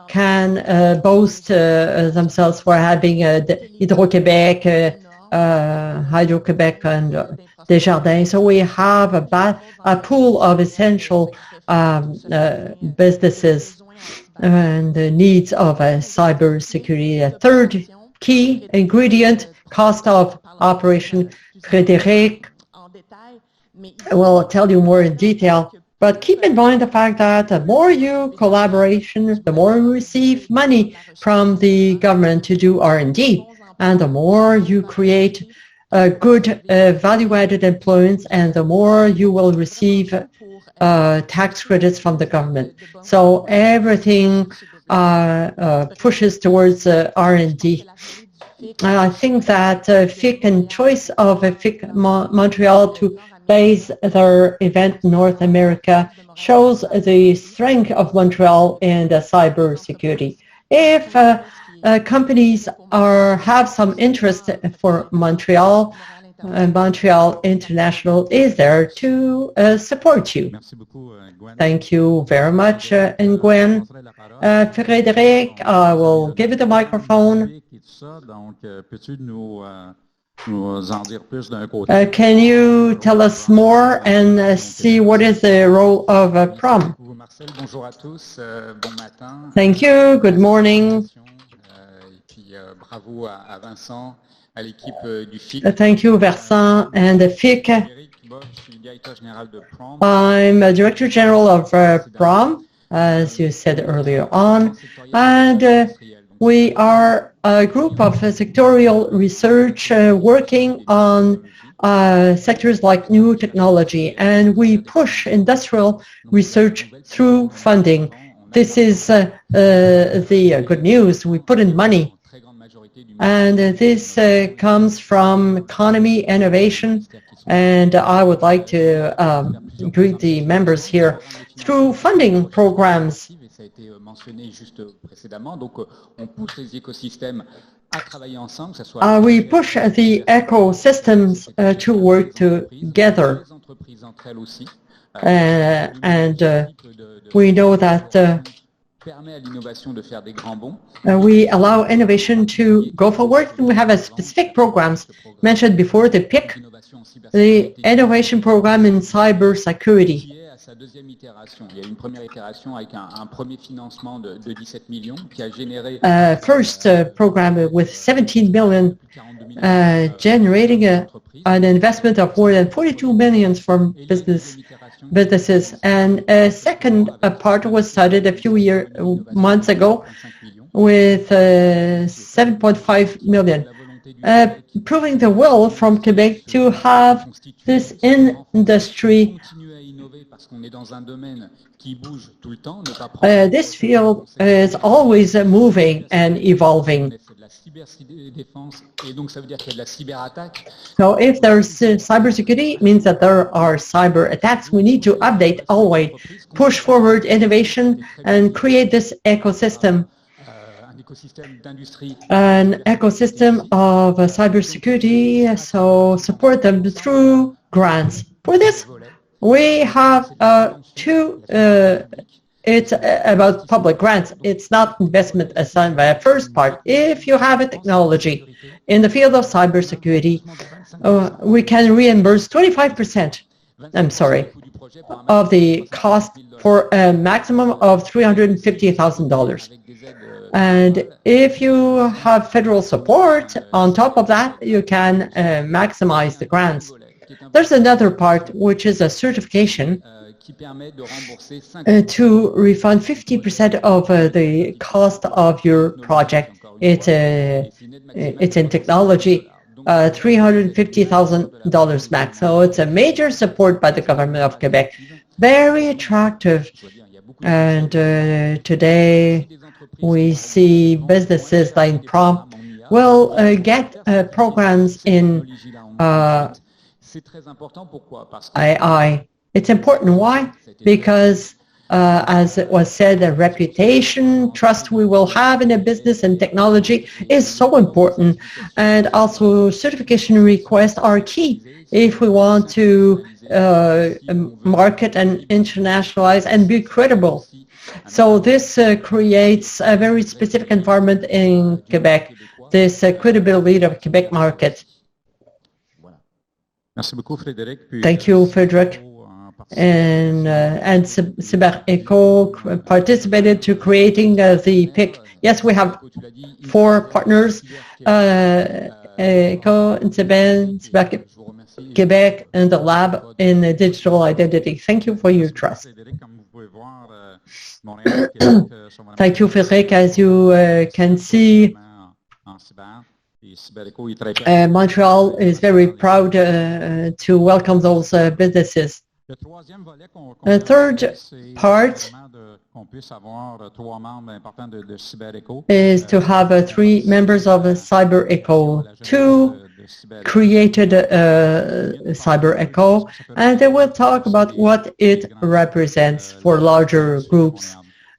Speaker 2: can boast themselves for having Hydro-Québec, Hydro-Québec and Desjardins. So we have a pool of essential businesses and the needs of cybersecurity. A third key ingredient, cost of operation. Frédéric will tell you more in detail, But keep in mind the fact that the more you collaboration, the more you receive money from the government to do R&D, and the more you create good value-added employments, and the more you will receive tax credits from the government. So everything pushes towards R&D. I think that FIC and choice of FIC Montreal to base their event in North America shows the strength of Montreal in the cybersecurity. If companies have some interest for Montreal, Montreal International is there to support you. Thank you very much, Nguyen. Frédéric, I will give you the microphone. Can you tell us more and see what is the role of PROM? Thank you. Good morning. Thank you, Vincent and the FIC. I'm a Director General of PROM, as you said earlier on, and we are a group of sectorial research working on sectors like new technology, and we push industrial research through funding. This is the good news. We put in money, and this comes from economy, innovation, and I would like to greet the members here through funding programs. We push the ecosystems to work together, and we know that we allow innovation to go forward. We have a specific programs mentioned before, the PIC, the innovation program in cybersecurity. First program with 17 million, generating an investment of more than 42 million from businesses. And a second part was started a few months ago with 7.5 million, proving the will from Quebec to have this industry. This field is always moving and evolving. So if there's cybersecurity, it means that there are cyber attacks. We need to update always, push forward innovation, and create this ecosystem. An ecosystem of cybersecurity, so support them through grants. For this, we have it's about public grants. It's not investment assigned by a first part. If you have a technology in the field of cybersecurity, we can reimburse 25%, of the cost for a maximum of $350,000. And if you have federal support on top of that, you can maximize the grants. There's another part, which is a certification to refund 50% of the cost of your project. It's in technology, $350,000 max. So it's a major support by the government of Quebec. Very attractive. And today we see businesses like PROM will get programs in AI. It's important. Why? Because, as it was said, the reputation, trust we will have in a business and technology is so important. And also certification requests are key if we want to market and internationalize and be credible. So this creates a very specific environment in Quebec, this credibility of Quebec market. Thank you, Frederick. And CyberEco participated to creating the PIC. Yes, we have 4 partners, ECO, INCYBER, Quebec and the lab in digital identity. Thank you for your trust. Thank you, Frédéric. As you can see, Montreal is very proud to welcome those businesses. The third part is to have 3 members of CyberEcho. 2 created CyberEcho, and they will talk about what it represents for larger groups,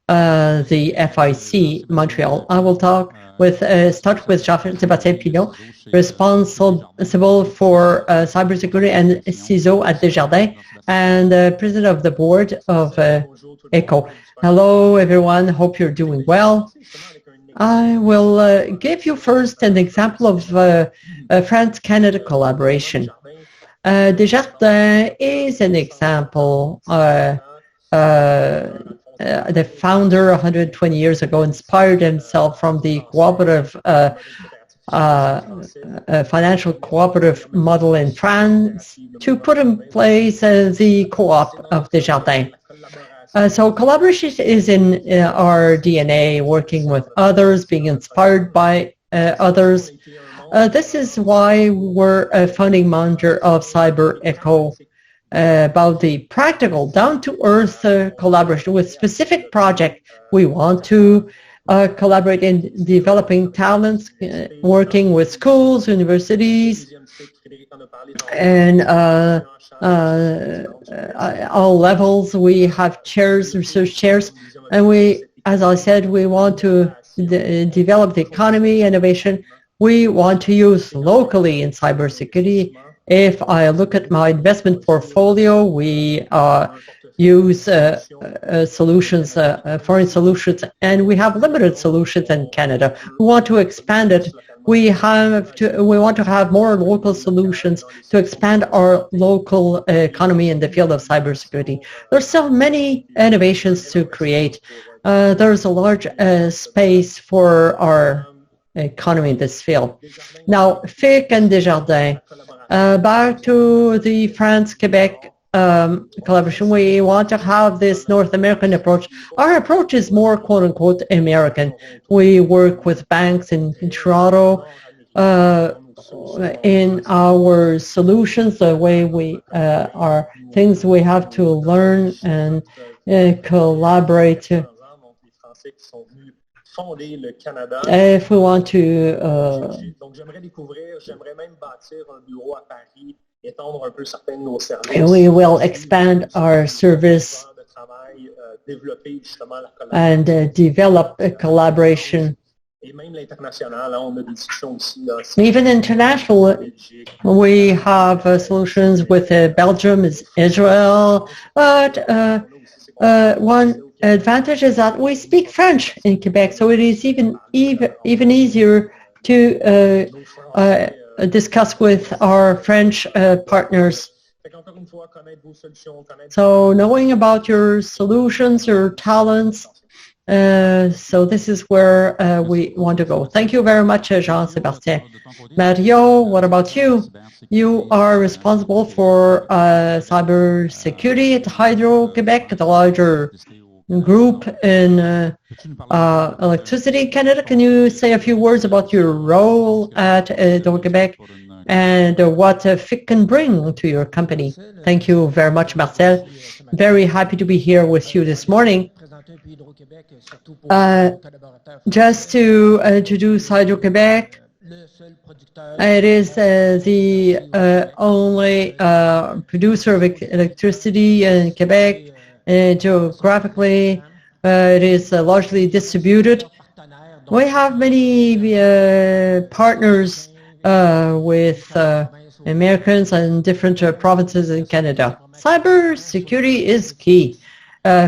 Speaker 2: the FIC Montreal. I will talk with start with Jean-Sébastien Pinot, responsible for cybersecurity and CISO at Desjardins, and president of the board of ECHO. Hello, everyone. Hope you're doing well. I will give you first an example of France-Canada collaboration. Desjardins is an example. The founder 120 years ago inspired himself from the cooperative financial cooperative model in France to put in place the co-op of Desjardins. So collaboration is in our DNA, working with others, being inspired by others. This is why we're a founding member of CyberEcho, about the practical, down-to-earth collaboration with specific projects. We want to collaborate in developing talents, working with schools, universities, and all levels. We have chairs, research chairs, and we, as I said, we want to develop the economy, innovation. We want to use locally in cybersecurity. If I look at my investment portfolio, we use solutions, foreign solutions, and we have limited solutions in Canada. We want to expand it. We want to have more local solutions to expand our local economy in the field of cybersecurity. There's so many innovations to create. There's a large space for our economy in this field. Now, FIC and Desjardins. Back to the France-Quebec collaboration. We want to have this North American approach. Our approach is more quote-unquote American. We work with banks in Toronto in our solutions, the way we are things we have to learn and collaborate. If we want to we will expand our service and develop a collaboration. Even international, we have solutions with Belgium, Israel, but one advantage is that we speak French in Quebec, so it is even easier to discuss with our French partners. So knowing about your solutions, your talents, so this is where we want to go. Thank you very much, Jean-Sébastien. Mario, what about you? You are responsible for cybersecurity at Hydro-Quebec, the larger group in electricity in Canada. Can you say a few words about your role at Hydro-Quebec and what FIC can bring to your company? Thank you very much, Marcel. Very happy to be here with you this morning. Just to introduce Hydro-Quebec, it is the only producer of electricity in Quebec. Geographically, it is largely distributed. We have many partners with Americans and different provinces in Canada. Cybersecurity is key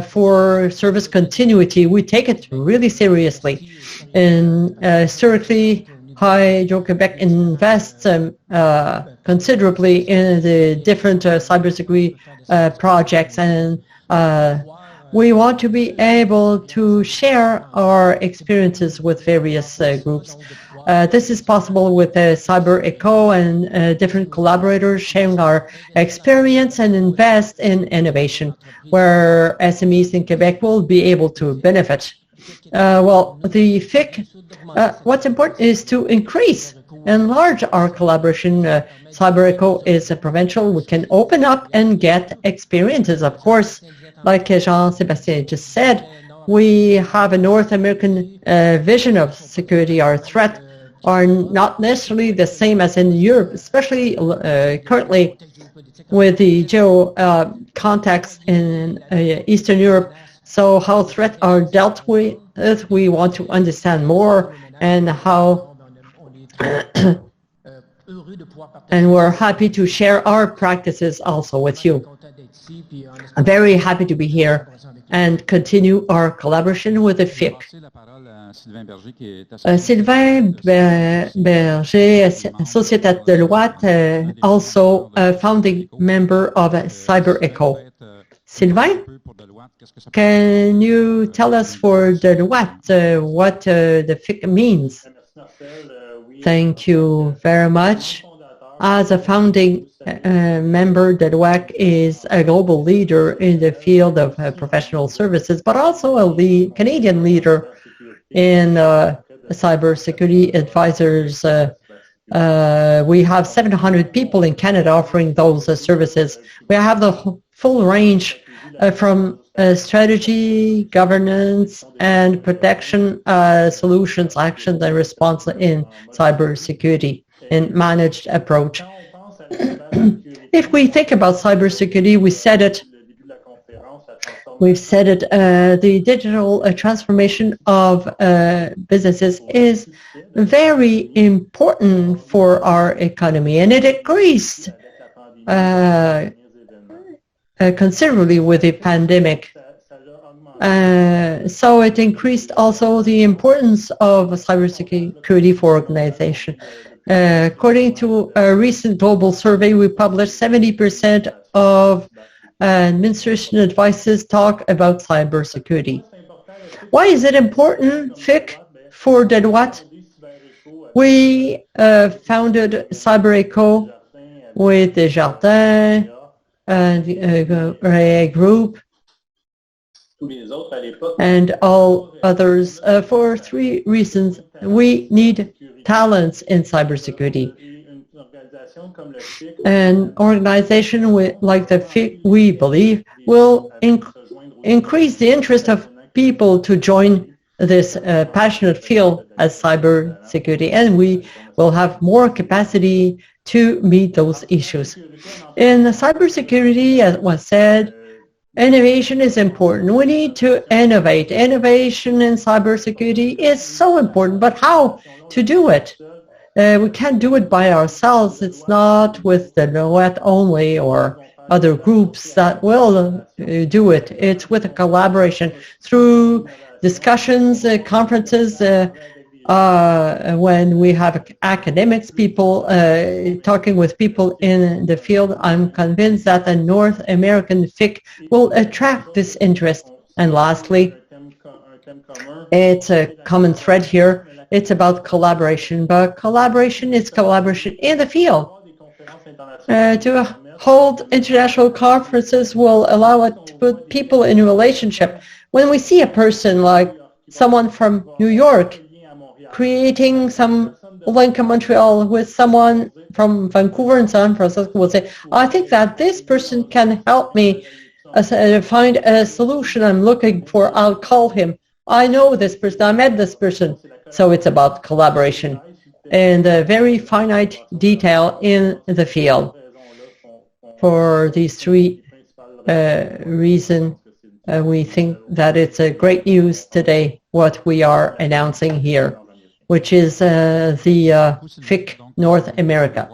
Speaker 2: for service continuity. We take it really seriously. And historically, Hydro-Quebec invests considerably in the different cybersecurity projects, and we want to be able to share our experiences with various groups. This is possible with Cyber Echo and different collaborators sharing our experience and invest in innovation, where SMEs in Quebec will be able to benefit. Well, the FIC, what's important is to enlarge our collaboration. Cyber Echo is provincial. We can open up and get experiences. Of course, like Jean-Sébastien just said, we have a North American vision of security. Our threat are not necessarily the same as in Europe, especially currently with the geo context in Eastern Europe. So how threats are dealt with, we want to understand more, and how and we're happy to share our practices also with you. I'm very happy to be here and continue our collaboration with the FIC. Sylvain Berger, associate at Deloitte, also a founding member of Cyber Echo. Sylvain, can you tell us for Deloitte what the FIC means? Thank you very much. As a founding member, Deloitte is a global leader in the field of professional services, but also a Canadian leader in cybersecurity advisors. We have 700 people in Canada offering those services. We have the full range from strategy, governance, and protection solutions, actions, and response in cybersecurity in managed approach. If we think about cybersecurity, we've said it, the digital transformation of businesses is very important for our economy, and it increased considerably with the pandemic. So it increased also the importance of cybersecurity for organization. According to a recent global survey we published, 70% of administration advices talk about cybersecurity. Why is it important, FIC, for Deloitte? We founded Cyber Echo with Desjardins and a group and all others for three reasons. We need talents in cybersecurity. An organization like the FIC, we believe, will increase the interest of people to join this passionate field as cybersecurity, and we will have more capacity to meet those issues. In cybersecurity, as was said, innovation is important. We need to innovate. Innovation in cybersecurity is so important, but how to do it? We can't do it by ourselves. It's not with the Deloitte only or other groups that will do it. It's with a collaboration through discussions, conferences, when we have academics, people talking with people in the field. I'm convinced that the North American FIC will attract this interest. And lastly, it's a common thread here. It's about collaboration, but collaboration is collaboration in the field. To hold international conferences will allow us to put people in a relationship. When we see a person like someone from New York creating some link in Montreal with someone from Vancouver and San Francisco, will say, I think that this person can help me find a solution I'm looking for. I'll call him. I know this person. I met this person. So it's about collaboration and a very finite detail in the field. For these three reasons, we think that it's a great news today, what we are announcing here, which is the FIC North America.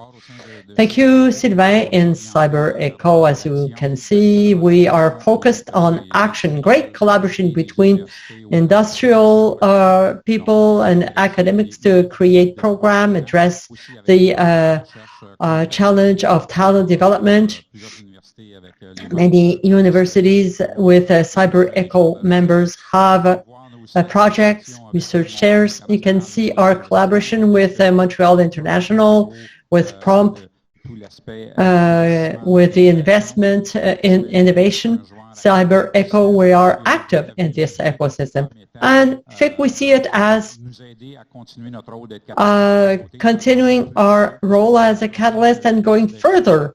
Speaker 2: Thank you, Sylvain. In Cyber Echo, as you can see, we are focused on action, great collaboration between industrial people and academics to create program, address the challenge of talent development. Many universities with Cyber Echo members have projects, research chairs. You can see our collaboration with Montreal International, with PROMPT, with the investment in innovation, Cyber Echo. We are active in this ecosystem. And FIC, we see it as continuing our role as a catalyst and going further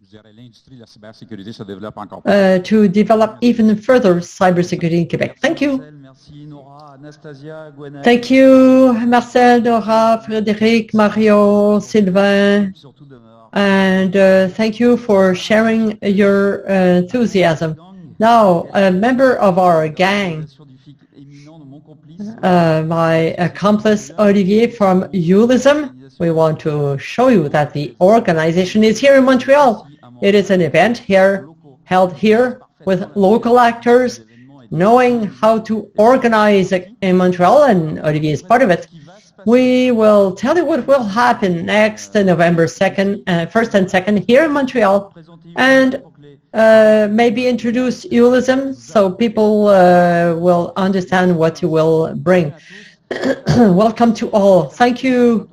Speaker 2: to develop even further cybersecurity in Quebec. Thank you. Thank you, Marcel, Nora, Frédéric, Mario, Sylvain, and thank you for sharing your enthusiasm. Now, a member of our gang, my accomplice Olivier from ULISM, we want to show you that the organization is here in Montreal. It is an event here, held here with local actors, knowing how to organize in Montreal, and Olivier is part of it. We will tell you what will happen next November 2nd, 1st and 2nd here in Montreal, and maybe introduce ULISM so people will understand what you will bring. Welcome to all. Thank you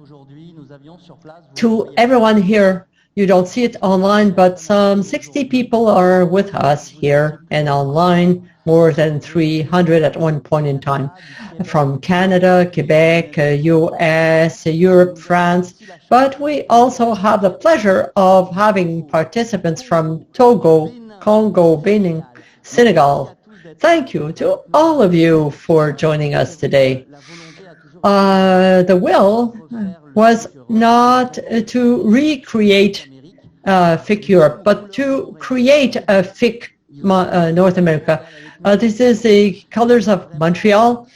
Speaker 2: to everyone here. You don't see it online, but some 60 people are with us here and online, more than 300 at one point in time, from Canada, Quebec, US, Europe, France. But we also have the pleasure of having participants from Togo, Congo, Benin, Senegal. Thank you to all of you for joining us today. The will was not to recreate FIC Europe, but to create a FIC North America. This is the colors of Montreal,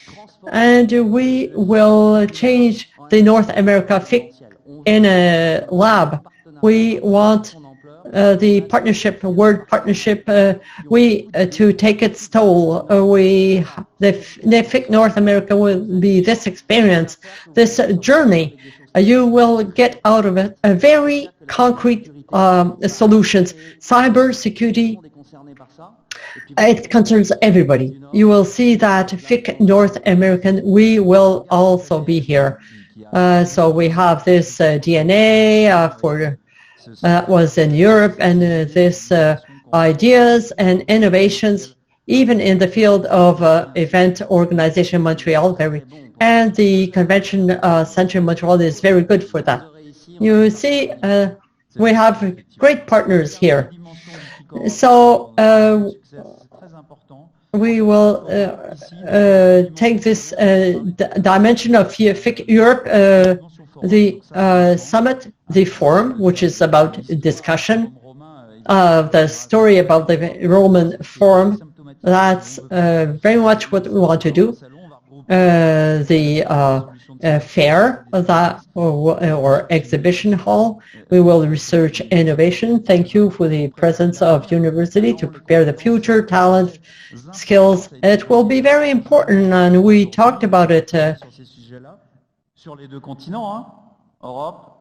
Speaker 2: and we will change the North America FIC in a lab. We want the partnership, word partnership, to take its toll. The FIC North America will be this experience, this journey. You will get out of it a very concrete solutions. Cybersecurity, it concerns everybody. You will see that FIC North American, we will also be here. So we have this DNA for that was in Europe, and this ideas and innovations, even in the field of event organization Montreal, and the convention center in Montreal is very good for that. You see, we have great partners here. So we will take this dimension of FIC Europe, the summit, the forum, which is about discussion, the story about the Roman Forum. That's very much what we want to do. The fair that or exhibition hall. We will research innovation. Thank you for the presence of university to prepare the future, talent, skills. It will be very important, and we talked about it.
Speaker 7: Sur les deux continents, Europe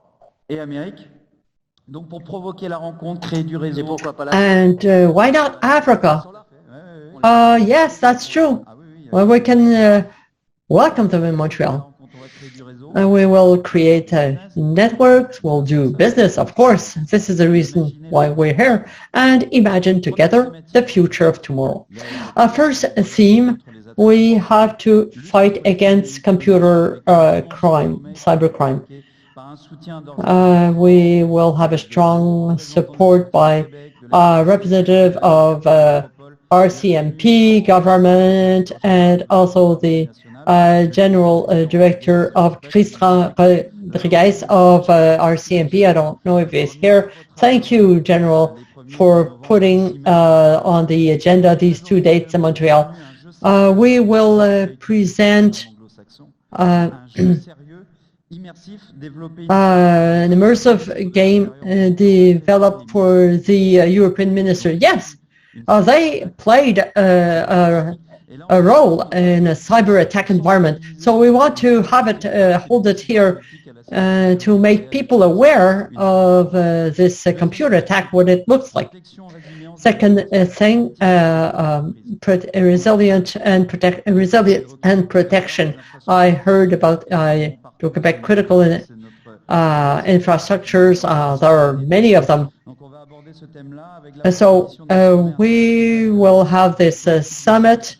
Speaker 7: et Amérique. Donc pour provoquer la rencontre, créer du réseau.
Speaker 2: And why not Africa? Yes, that's true. Well, we can welcome them in Montreal. We will create networks, we'll do business, of course. This is the reason why we're here. And imagine together the future of tomorrow. First theme, we have to fight against computer crime, cybercrime. We will have a strong support by representative of RCMP, government, and also the General Director of Christian Rodriguez of RCMP. I don't know if he's here. Thank you, General, for putting on the agenda these 2 dates in Montreal. We will present an immersive game developed for the European minister. Yes, they played a role in a cyber attack environment. So we want to have it, hold it here to make people aware of this computer attack, what it looks like. Second thing, resilience and protection. I heard about Quebec critical infrastructures. There are many of them. So we will have this summit,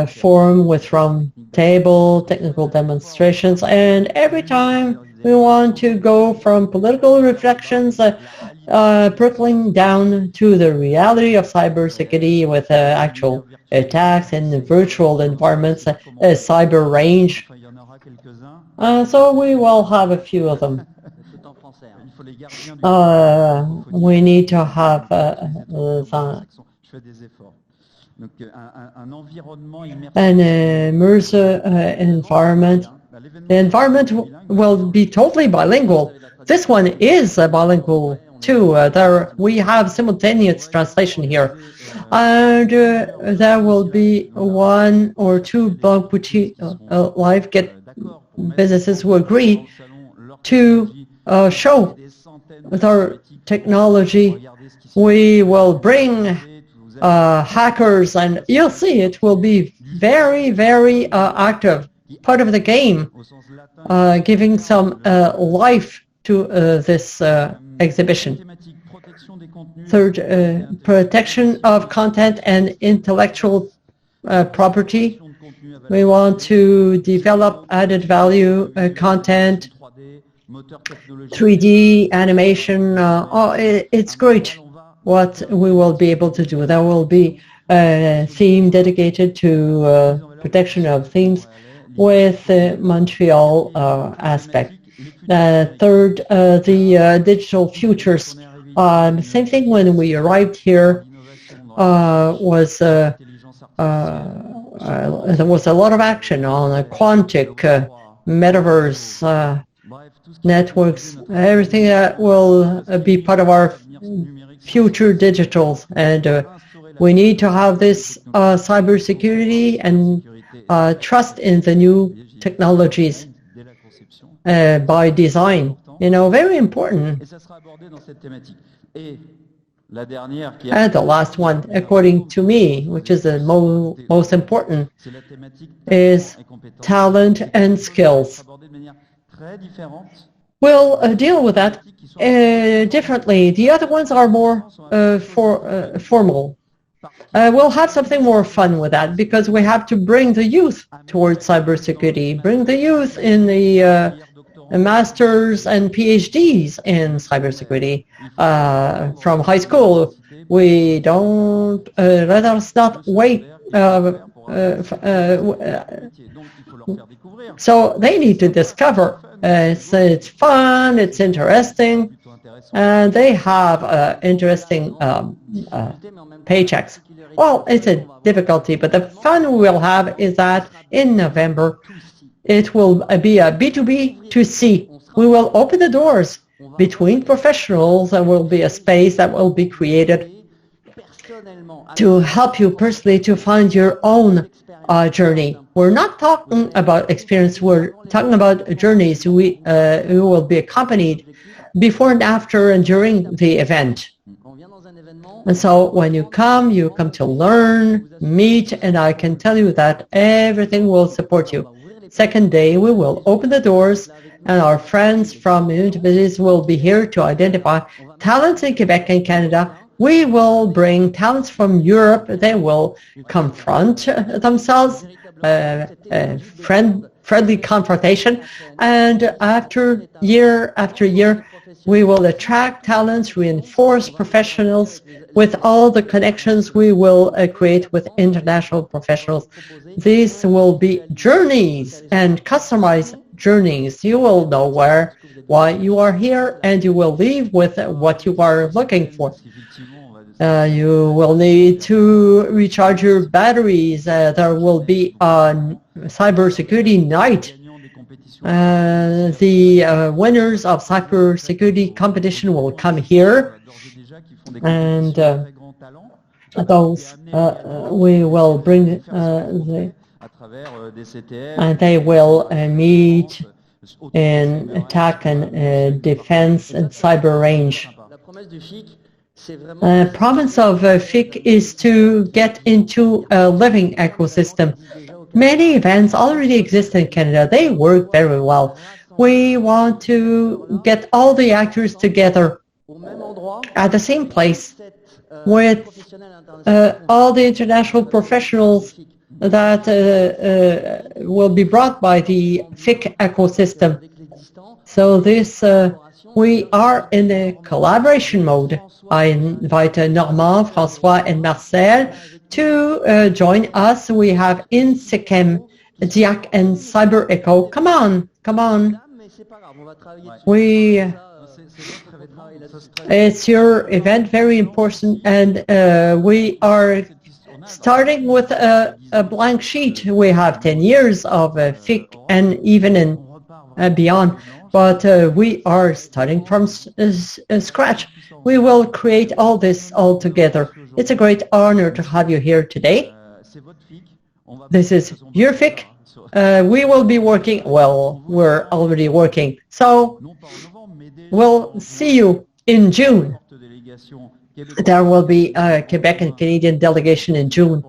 Speaker 2: forum with round table, technical demonstrations, and every time we want to go from political reflections trickling down to the reality of cybersecurity with actual attacks in the virtual environments, cyber range. So we will have a few of them. We need to have an immersive environment. The environment will be totally bilingual. This one is bilingual too. We have simultaneous translation here. And there will be one or two live businesses who agree to show their technology. We will bring hackers, and you'll see it will be very, very active, part of the game, giving some life to this exhibition. Third, protection of content and intellectual property. We want to develop added value content, 3D animation. It's great what we will be able to do. There will be a theme dedicated to protection of themes with the Montreal aspect. Third, the digital futures. Same thing when we arrived here was there was a lot of action on quantic metaverse networks, everything that will be part of our future digitals, and we need to have this cybersecurity and trust in the new technologies by design. Very important. And the last one, according to me, which is the most important, is talent and skills. We'll deal with that differently. The other ones are more formal. We'll have something more fun with that because we have to bring the youth towards cybersecurity, bring the youth in the masters and PhDs in cybersecurity from high school. We don't, let us not wait. So they need to discover. It's fun, it's interesting, and they have interesting paychecks. Well, it's a difficulty, but the fun we'll have is that in November, it will be a B2B to C. We will open the doors between professionals, and will be a space that will be created to help you personally to find your own journey. We're not talking about experience, we're talking about journeys who will be accompanied before and after and during the event. And so when you come to learn, meet, and I can tell you that everything will support you. Second day, we will open the doors, and our friends from universities will be here to identify talents in Quebec and Canada. We will bring talents from Europe. They will confront themselves, friendly confrontation, and year after year, we will attract talents, reinforce professionals with all the connections we will create with international professionals. These will be journeys and customized journeys. You will know why you are here, and you will leave with what you are looking for. You will need to recharge your batteries. There will be a cybersecurity night. The winners of cybersecurity competition will come here, and those we will bring and they will meet in attack and defense and cyber range. The province of FIC is to get into a living ecosystem. Many events already exist in Canada. They work very well. We want to get all the actors together at the same place with all the international professionals that will be brought by the FIC ecosystem. So this, we are in a collaboration mode. I invite Normand, François, and Marcel to join us. We have INCYBER, DIAC, and CyberEcho. Come on, come on. It's your event, very important, and we are starting with a blank sheet. We have 10 years of FIC and even in beyond, but we are starting from scratch. We will create all this all together. It's a great honor to have you here today. This is your FIC. We will be working, well, we're already working. So we'll see you in June. There will be a Quebec and Canadian delegation in June.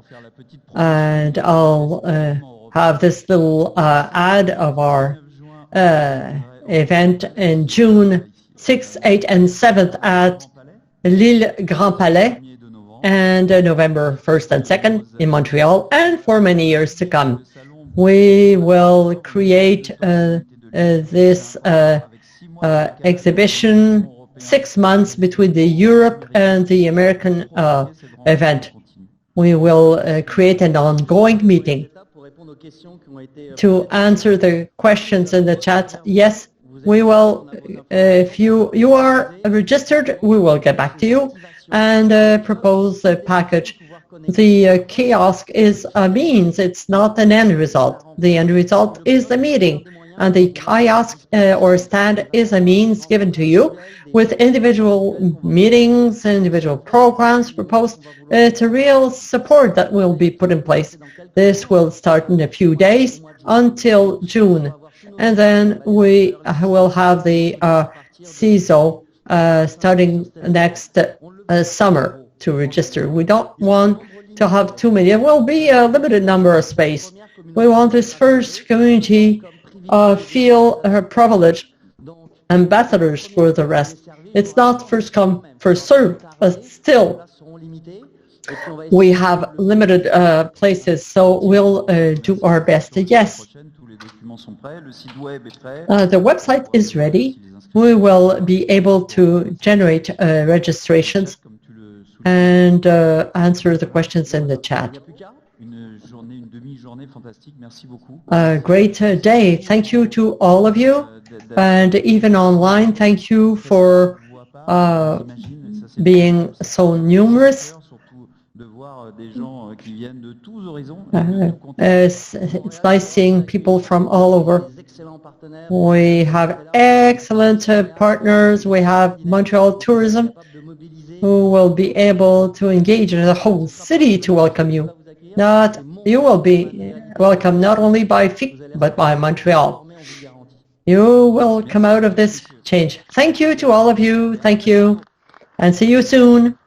Speaker 2: And I'll have this little ad of our event in June 6th, 8th, and 7th at L'Île Grand Palais, and November 1st and 2nd in Montreal, and for many years to come. We will create this exhibition 6 months between the Europe and the American event. We will create an ongoing meeting. To answer the questions in the chat, yes, we will, if you are registered, we will get back to you and propose a package. The kiosk is a means, it's not an end result. The end result is the meeting, and the kiosk or stand is a means given to you with individual meetings, individual programs proposed. It's a real support that will be put in place. This will start in a few days until June. And then we will have the CISO starting next summer to register. We don't want to have too many. It will be a limited number of space. We want this first community feel privileged ambassadors for the rest. It's not first come, first served, but still we have limited places, so we'll do our best. Yes. The website is ready. We will be able to generate registrations and answer the questions in the chat. A great day. Thank you to all of you, and even online, thank you for being so numerous. It's nice seeing people from all over. We have excellent partners. We have Montreal Tourism, who will be able to engage in the whole city to welcome you. You will be welcomed not only by FIC, but by Montreal. You will come out of this change. Thank you to all of you. Thank you, and see you soon.